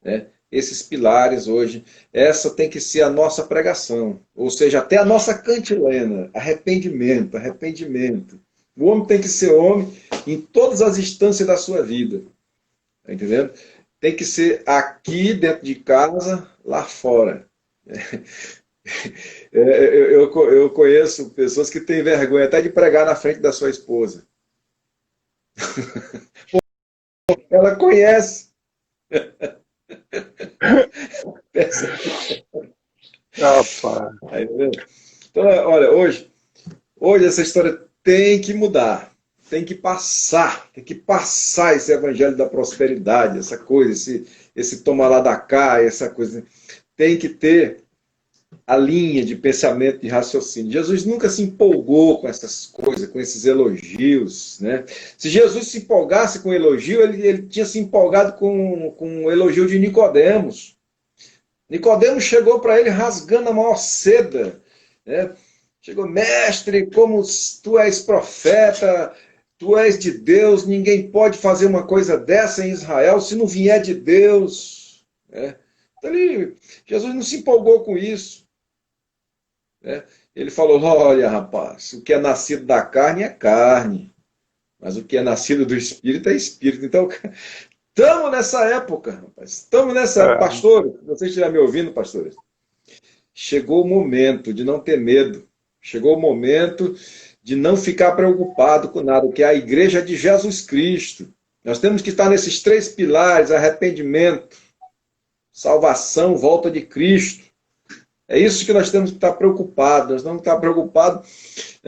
né? Esses pilares hoje, essa tem que ser a nossa pregação, ou seja, até a nossa cantilena, arrependimento, arrependimento. O homem tem que ser homem em todas as instâncias da sua vida, tá entendendo? Tem que ser aqui dentro de casa, lá fora. Eu conheço pessoas que têm vergonha até de pregar na frente da sua esposa. Ela conhece. Então, olha, hoje essa história tem que mudar. Tem que passar esse evangelho da prosperidade, essa coisa, esse toma lá da cá, essa coisa. Tem que ter a linha de pensamento, de raciocínio. Jesus nunca se empolgou com essas coisas, com esses elogios, né? Se Jesus se empolgasse com elogio, ele tinha se empolgado com o elogio de Nicodemos. Nicodemos chegou para ele rasgando a maior seda, né? Chegou, mestre, como tu és profeta, tu és de Deus, ninguém pode fazer uma coisa dessa em Israel se não vier de Deus, né? Então, Jesus não se empolgou com isso. Ele falou, olha, rapaz, o que é nascido da carne é carne, mas o que é nascido do Espírito é Espírito. Então, estamos nessa época, rapaz. Estamos nessa época. Pastores, vocês estiverem me ouvindo, pastores, chegou o momento de não ter medo. Chegou o momento de não ficar preocupado com nada, que é a igreja de Jesus Cristo. Nós temos que estar nesses 3 pilares, arrependimento, salvação, volta de Cristo. É isso que nós temos que estar preocupados. Nós não estamos preocupados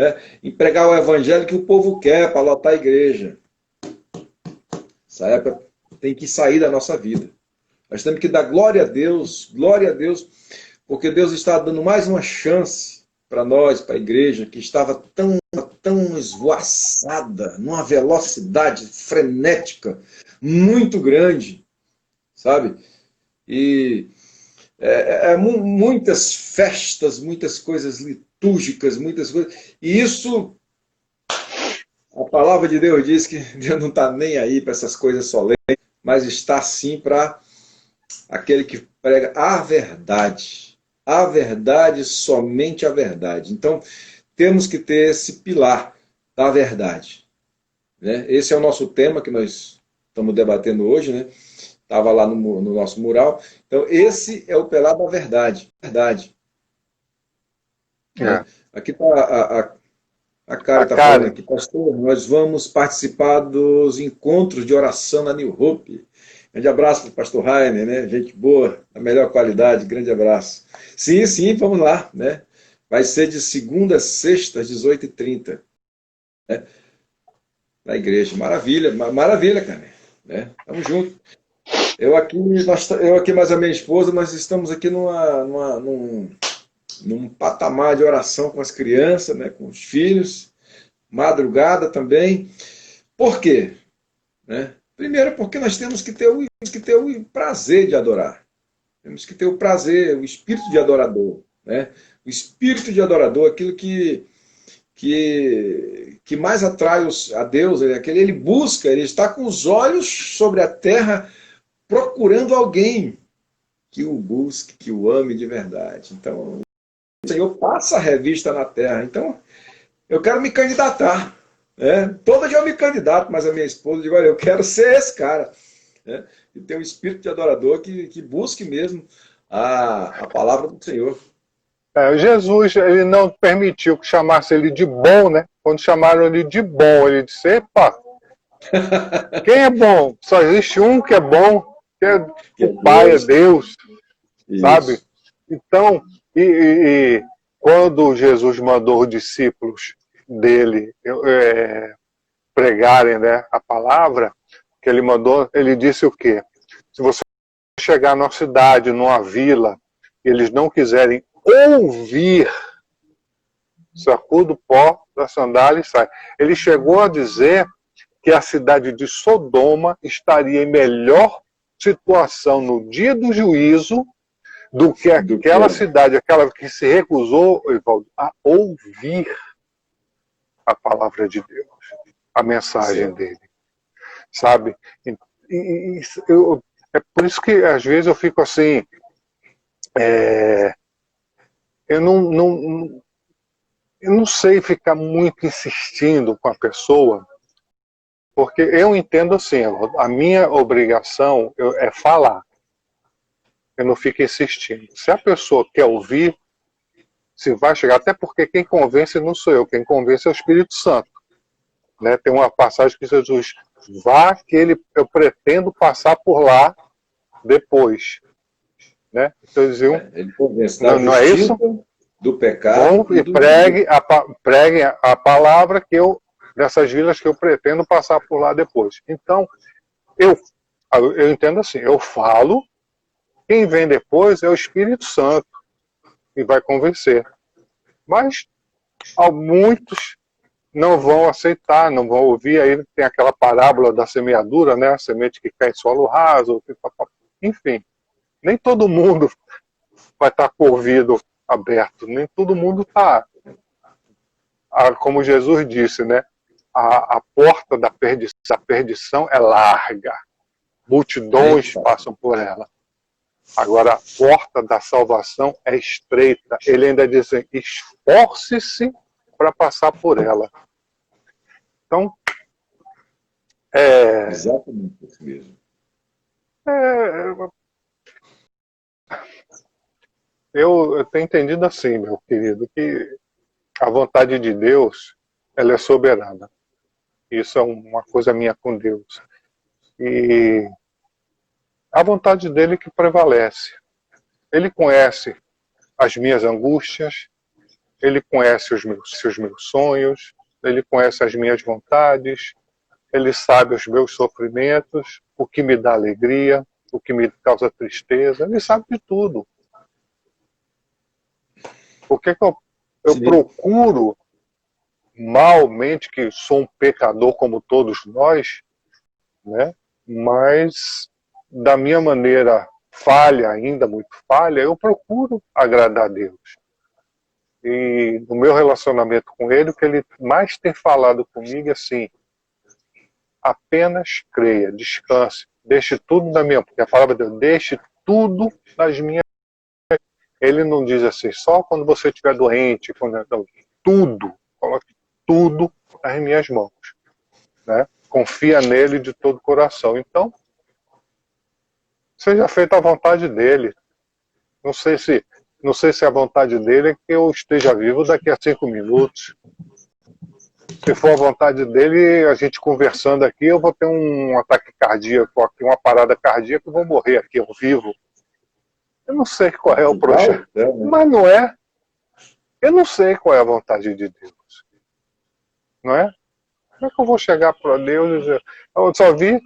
em pregar o evangelho que o povo quer para lotar a igreja. Essa época tem que sair da nossa vida. Nós temos que dar glória a Deus, porque Deus está dando mais uma chance para nós, para a igreja, que estava tão esvoaçada, numa velocidade frenética, muito grande, sabe? E muitas festas, muitas coisas litúrgicas, muitas coisas. E isso, a palavra de Deus diz que Deus não está nem aí para essas coisas solenes, mas está sim para aquele que prega a verdade, somente a verdade. Então, temos que ter esse pilar da verdade, né? Esse é o nosso tema que nós estamos debatendo hoje, né? Estava lá no nosso mural. Então, esse é o pilar da verdade. Aqui está a Karen está falando aqui, pastor, nós vamos participar dos encontros de oração na New Hope. Grande abraço para o pastor Rainer, né? Gente boa, da melhor qualidade, grande abraço. Sim, vamos lá, né? Vai ser de segunda a sexta, às 18h30. Né? na igreja. Maravilha, maravilha, cara. Né? Tamo junto. Eu aqui mais a minha esposa, nós estamos aqui num patamar de oração com as crianças, né, com os filhos, madrugada também. Por quê? Né? Primeiro, porque nós temos que ter o prazer de adorar. Temos que ter o prazer, o espírito de adorador. Né? O espírito de adorador, aquilo que mais atrai a Deus, ele busca, ele está com os olhos sobre a terra procurando alguém que o busque, que o ame de verdade. Então, o Senhor passa a revista na terra. Então, eu quero me candidatar. Né? Todo dia eu me candidato, mas a minha esposa diz, olha, eu quero ser esse cara. Né? E ter um espírito de adorador que busque mesmo a palavra do Senhor. Jesus, ele não permitiu que chamasse ele de bom, né? Quando chamaram ele de bom, ele disse, epa, quem é bom? Só existe um que é bom, que é o Pai, é Deus, sabe? Então, quando Jesus mandou os discípulos dele pregarem, né, a palavra que ele mandou, ele disse o quê? Se você chegar numa cidade, numa vila, e eles não quiserem ouvir, sacuda o pó da sandália e sai. Ele chegou a dizer que a cidade de Sodoma estaria em melhor situação no dia do juízo do que aquela cidade, aquela que se recusou, Evaldo, a ouvir a palavra de Deus, a mensagem dele, sabe? É por isso que às vezes eu fico assim, eu não sei ficar muito insistindo com a pessoa, porque eu entendo assim, a minha obrigação é falar. Eu não fico insistindo. Se a pessoa quer ouvir, se vai chegar, até porque quem convence não sou eu, quem convence é o Espírito Santo. Né? Tem uma passagem que Jesus vá, que eu pretendo passar por lá depois. Né? Então eles diziam, ele convence não é isso? Do pecado. Bom, e pregue a palavra dessas vilas que eu pretendo passar por lá depois. Então, eu entendo assim, eu falo, quem vem depois é o Espírito Santo e vai convencer. Mas muitos não vão aceitar, não vão ouvir. Aí tem aquela parábola da semeadura, né? A semente que cai em solo raso, enfim. Nem todo mundo vai estar com o ouvido aberto, nem todo mundo está. Como Jesus disse, né? A porta da perdição é larga. Multidões passam por ela. Agora, a porta da salvação é estreita. Ele ainda diz assim, esforce-se para passar por ela. Então, exatamente isso mesmo. Eu tenho entendido assim, meu querido, que a vontade de Deus, ela é soberana. Isso é uma coisa minha com Deus. E a vontade dele que prevalece. Ele conhece as minhas angústias, ele conhece os meus sonhos, ele conhece as minhas vontades, ele sabe os meus sofrimentos, o que me dá alegria, o que me causa tristeza, ele sabe de tudo. Por que eu procuro malmente, que sou um pecador como todos nós, né? Mas da minha maneira falha, ainda muito falha, eu procuro agradar a Deus. E no meu relacionamento com Ele, o que Ele mais tem falado comigo é assim, apenas creia, descanse, deixe tudo na minha, porque a palavra de Deus, deixe tudo nas minhas. Ele não diz assim, só quando você estiver doente, não, tudo, coloque tudo nas minhas mãos, né? Confia nele de todo o coração. Então, seja feita a vontade dele. Não sei se a vontade dele é que eu esteja vivo daqui a 5 minutos. Se for a vontade dele, a gente conversando aqui, eu vou ter um ataque cardíaco aqui, uma parada cardíaca, eu vou morrer aqui ao vivo. Eu não sei qual é o projeto, mas não é. Eu não sei qual é a vontade de Deus. Não é? Como é que eu vou chegar para Deus e dizer... Eu só vi,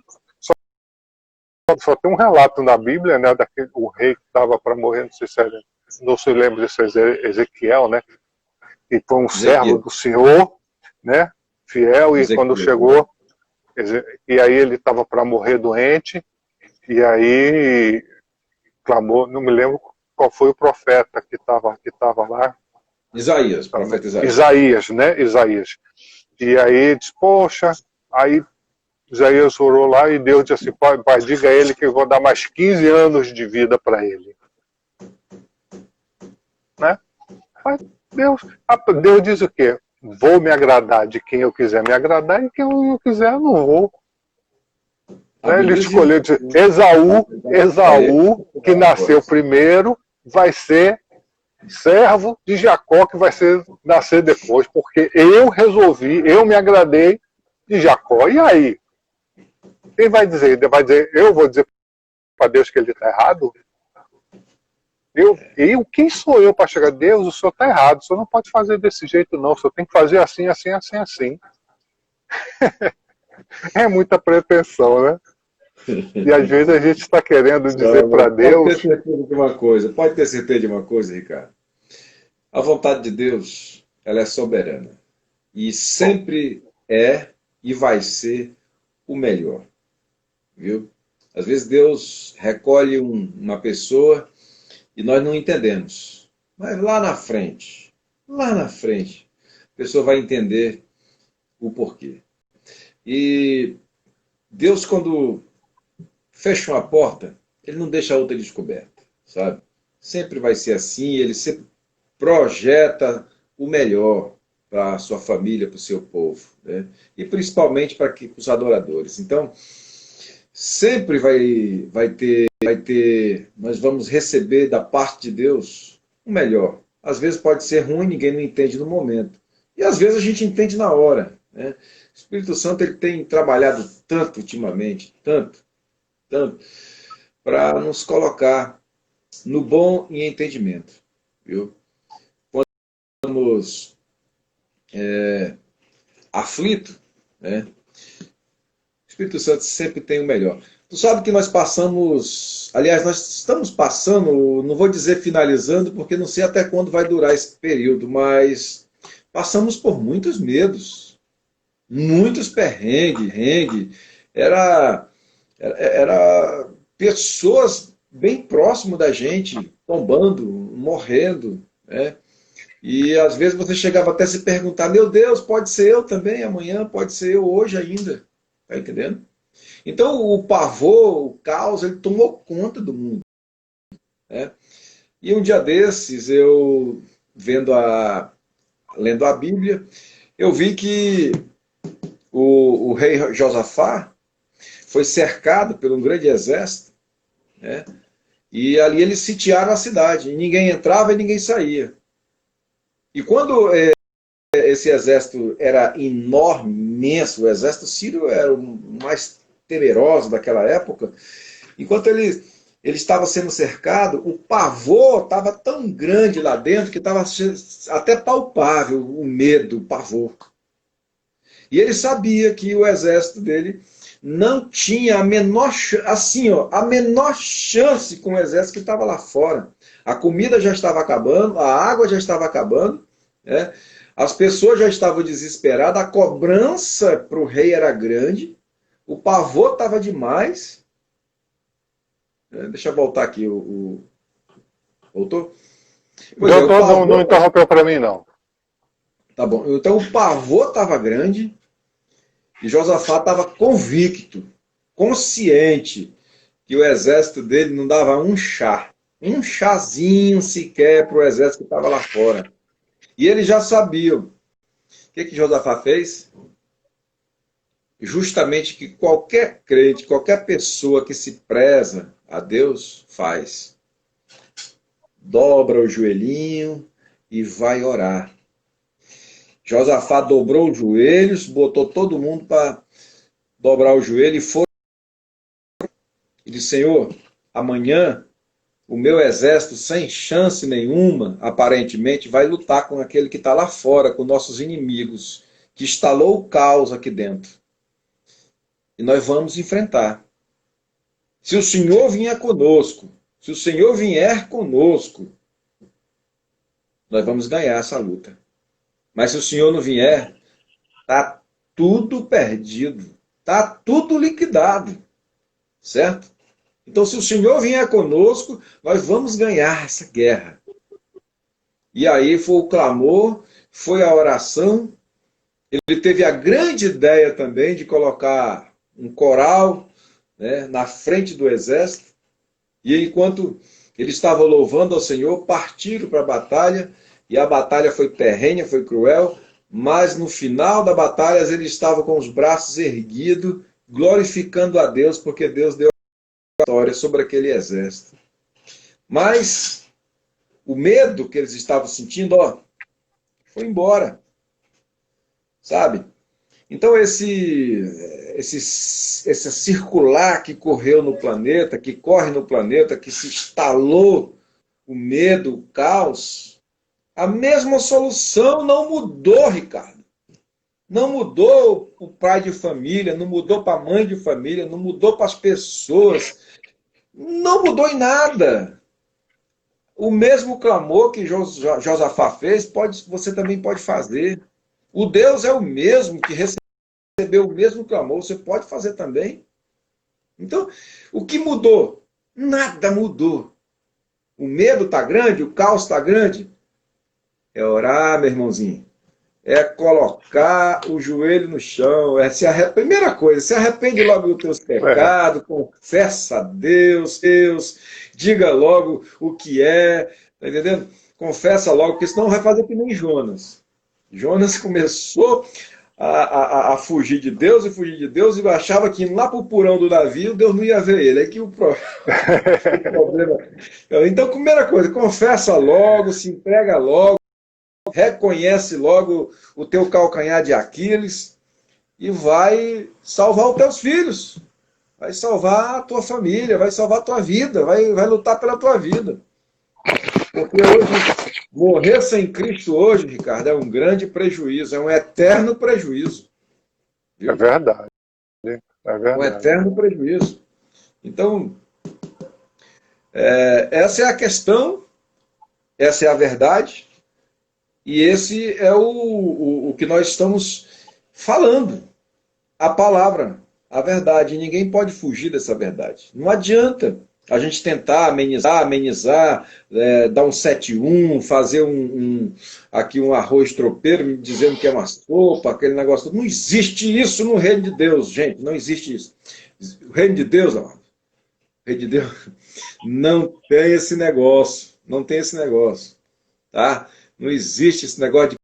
só tem um relato na Bíblia, né, daquele, o rei que estava para morrer, não se lembra disso, Ezequiel, né, e foi um servo Ezequiel. do Senhor, né, fiel, e quando Ezequiel. chegou, e aí ele estava para morrer doente, e aí clamou, não me lembro qual foi o profeta que tava lá. Isaías, profeta Isaías. Isaías, né? Isaías. E aí diz, poxa, aí Isaías orou lá e Deus disse assim, pai, diga a ele que eu vou dar mais 15 anos de vida para ele. Né? Mas Deus diz o quê? Vou me agradar de quem eu quiser me agradar e quem eu não quiser eu não vou. Né? Ele escolheu dizer, Esaú, que nasceu primeiro, vai ser servo de Jacó, que vai nascer depois, porque eu resolvi, eu me agradei de Jacó. E aí? Quem vai dizer? Eu vou dizer para Deus que ele está errado? Quem sou eu para chegar? Deus, o senhor está errado, o senhor não pode fazer desse jeito não, o senhor tem que fazer assim, assim, assim, assim. É muita pretensão, né? E às vezes a gente está querendo dizer para Deus... Pode ter certeza de uma coisa, pode ter certeza de uma coisa, Ricardo. A vontade de Deus, ela é soberana. E sempre é e vai ser o melhor. Viu? Às vezes Deus recolhe uma pessoa e nós não entendemos. Mas lá na frente, a pessoa vai entender o porquê. E Deus, quando fecha uma porta, ele não deixa a outra descoberta, sabe? Sempre vai ser assim, ele sempre projeta o melhor para a sua família, para o seu povo, né? E principalmente para os adoradores. Então, sempre nós vamos receber da parte de Deus o melhor. Às vezes pode ser ruim, ninguém não entende no momento. E às vezes a gente entende na hora, né? O Espírito Santo ele tem trabalhado tanto ultimamente, tanto, para nos colocar no bom e entendimento, viu? Quando estamos aflitos, né? O Espírito Santo sempre tem o melhor. Tu sabe que nós passamos, aliás, nós estamos passando, não vou dizer finalizando, porque não sei até quando vai durar esse período, mas passamos por muitos medos, muitos perrengues, era pessoas bem próximo da gente, tombando, morrendo, né? E às vezes você chegava até a se perguntar, meu Deus, pode ser eu também amanhã, pode ser eu hoje ainda. Tá entendendo? Então o pavor, o caos, ele tomou conta do mundo, né? E um dia desses, eu lendo a Bíblia, eu vi que o rei Josafá foi cercado por um grande exército, né? E ali eles sitiaram a cidade, e ninguém entrava e ninguém saía. E quando esse exército era enorme, imenso, o exército sírio era o mais temeroso daquela época, enquanto ele estava sendo cercado, o pavor estava tão grande lá dentro que estava até palpável o medo, o pavor. E ele sabia que o exército dele não tinha a menor, assim, ó, a menor chance com o exército que estava lá fora. A comida já estava acabando, a água já estava acabando, né? As pessoas já estavam desesperadas, a cobrança para o rei era grande, o pavor estava demais. Deixa eu voltar aqui. Voltou? Pois Doutor, não interrompeu para mim, não. Tá bom. Então o pavor estava grande e Josafá estava convicto, consciente, que o exército dele não dava um chazinho sequer para o exército que estava lá fora. E ele já sabia. O que Josafá fez? Justamente que qualquer crente, qualquer pessoa que se preza a Deus faz. Dobra o joelhinho e vai orar. Josafá dobrou os joelhos, botou todo mundo para dobrar o joelho e foi. E disse, Senhor, amanhã o meu exército, sem chance nenhuma, aparentemente, vai lutar com aquele que está lá fora, com nossos inimigos. que instalou o caos aqui dentro. E nós vamos enfrentar. Se o Senhor vier conosco, se o Senhor vier conosco, nós vamos ganhar essa luta. Mas se o Senhor não vier, está tudo perdido. Está tudo liquidado. Certo? Então, se o Senhor vier conosco, nós vamos ganhar essa guerra. E aí foi o clamor, foi a oração. Ele teve a grande ideia também de colocar um coral, né, na frente do exército. E enquanto ele estava louvando ao Senhor, partiram para a batalha. E a batalha foi terrena, foi cruel. Mas no final da batalha, eles estavam com os braços erguidos, glorificando a Deus, porque Deus deu a vitória sobre aquele exército. Mas o medo que eles estavam sentindo, foi embora. Sabe? Então esse circular que correu no planeta, que corre no planeta, que se instalou o medo, o caos, a mesma solução não mudou, Ricardo. Não mudou o pai de família, não mudou para a mãe de família, não mudou para as pessoas, não mudou em nada. O mesmo clamor que Josafá fez, você também pode fazer. O Deus é o mesmo que recebeu o mesmo clamor, você pode fazer também. Então, o que mudou? Nada mudou. O medo está grande, o caos está grande. É orar, meu irmãozinho. É colocar o joelho no chão. Primeira coisa, se arrepende logo dos teus pecados, confessa a Deus, diga logo o que é, tá entendendo? Confessa logo, porque senão vai fazer que nem Jonas. Jonas começou a fugir de Deus e achava que indo lá para o porão do navio, Deus não ia ver ele. É que o problema. Então, primeira coisa, confessa logo, se entrega logo, reconhece logo o teu calcanhar de Aquiles e vai salvar os teus filhos, vai salvar a tua família, vai salvar a tua vida, vai lutar pela tua vida. Porque hoje, morrer sem Cristo hoje, Ricardo, é um grande prejuízo, é um eterno prejuízo. Viu? É verdade. É verdade. Um eterno prejuízo. Então, essa é a questão, essa é a verdade, e esse é o que nós estamos falando. A palavra, a verdade. E ninguém pode fugir dessa verdade. Não adianta a gente tentar amenizar, dar um 7-1, fazer aqui um arroz tropeiro, dizendo que é uma sopa, aquele negócio. Não existe isso no reino de Deus, gente. Não existe isso. O reino de Deus, amado, o reino de Deus não tem esse negócio. Não tem esse negócio. Tá? Não existe esse negócio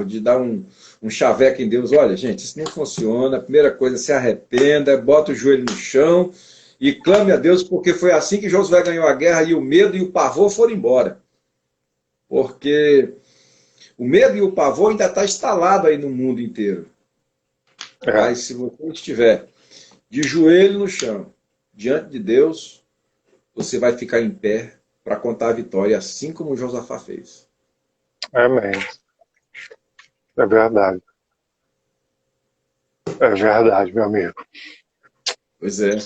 de dar um chaveco em Deus. Olha, gente, isso não funciona. A primeira coisa, se arrependa, bota o joelho no chão e clame a Deus, porque foi assim que Josué ganhou a guerra e o medo e o pavor foram embora. Porque o medo e o pavor ainda está instalado aí no mundo inteiro. Mas se você estiver de joelho no chão, diante de Deus, você vai ficar em pé para contar a vitória, assim como Josafá fez. Amém. É verdade. É verdade, meu amigo. Pois é.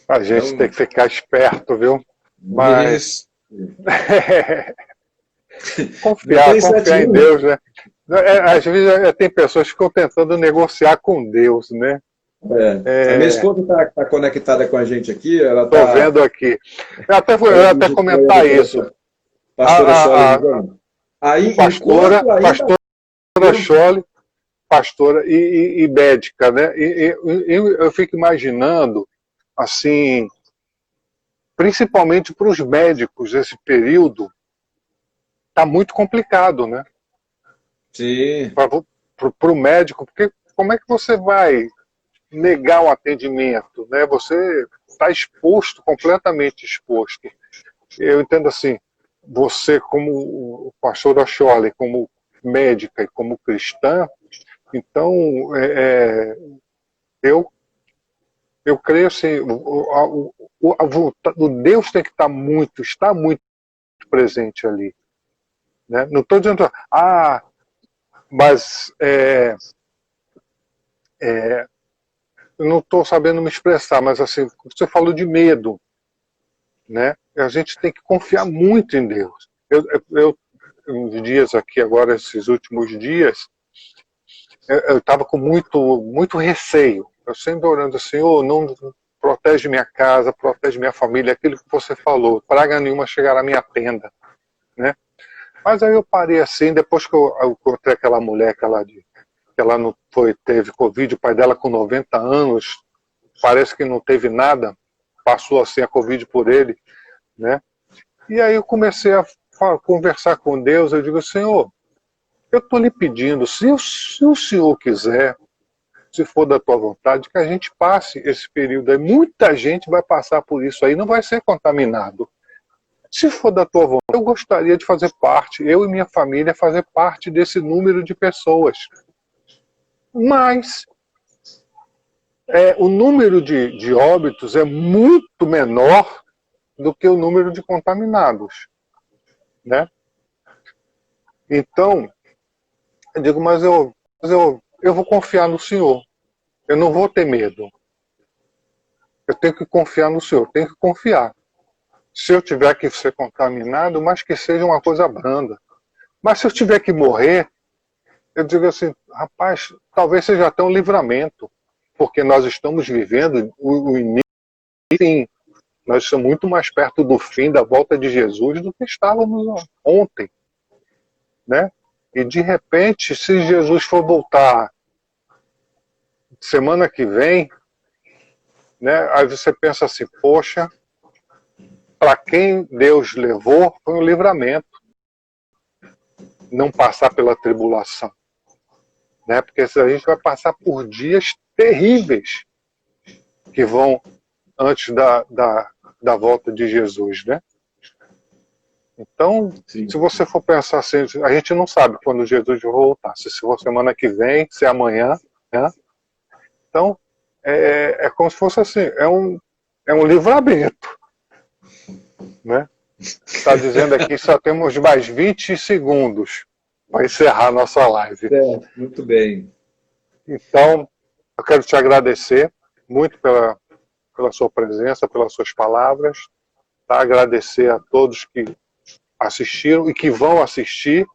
A gente tem que ficar esperto, viu? Mas confiar em Deus, né? Às vezes tem pessoas que ficam tentando negociar com Deus, né? A minha esposa está conectada com a gente aqui. Estou vendo aqui. Eu até comentar isso. Pastora Chole. Aí, pastora Chole, pastora e médica, né? Eu fico imaginando, assim, principalmente para os médicos, esse período está muito complicado, né? Sim. Para o médico, porque como é que você vai negar um atendimento, né? Você está exposto, completamente exposto. Eu entendo assim, você como o pastor Chole, como médica e como cristã, então eu creio assim, o Deus tem que está muito presente ali, né? Não estou dizendo, mas eu não estou sabendo me expressar, mas assim, você falou de medo, né? A gente tem que confiar muito em Deus. Uns dias aqui agora, esses últimos dias, eu estava com muito receio. Eu sempre orando, Senhor, não protege minha casa, protege minha família, aquilo que você falou, praga nenhuma chegar à minha tenda, né? Mas aí eu parei assim, depois que eu encontrei aquela mulher que ela não teve Covid, o pai dela com 90 anos, parece que não teve nada, passou assim a Covid por ele, né? E aí eu comecei a conversar com Deus, eu digo, Senhor, eu estou lhe pedindo, se o Senhor quiser, se for da tua vontade, que a gente passe esse período aí. Muita gente vai passar por isso aí, não vai ser contaminado. Se for da tua vontade, eu gostaria de fazer parte, eu e minha família, fazer parte desse número de pessoas. Mas o número de óbitos é muito menor do que o número de contaminados, né? Então, eu digo, mas eu vou confiar no Senhor. Eu não vou ter medo. Eu tenho que confiar no Senhor, tenho que confiar. Se eu tiver que ser contaminado, mas que seja uma coisa branda. Mas se eu tiver que morrer, eu digo assim, rapaz, talvez seja até um livramento, porque nós estamos vivendo o início, nós estamos muito mais perto do fim, da volta de Jesus, do que estávamos ontem, né? E de repente, se Jesus for voltar semana que vem, né? Aí você pensa assim, poxa, para quem Deus levou, foi um livramento não passar pela tribulação, né? Porque a gente vai passar por dias terríveis que vão antes da volta de Jesus, né? Então, sim, se você for pensar assim, a gente não sabe quando Jesus vai voltar, se for semana que vem, se é amanhã, né? Então, é como se fosse assim, é um livramento, né? Está dizendo aqui que só temos mais 20 segundos para encerrar a nossa live. Muito bem. Então, eu quero te agradecer muito pela sua presença, pelas suas palavras, tá? Agradecer a todos que assistiram e que vão assistir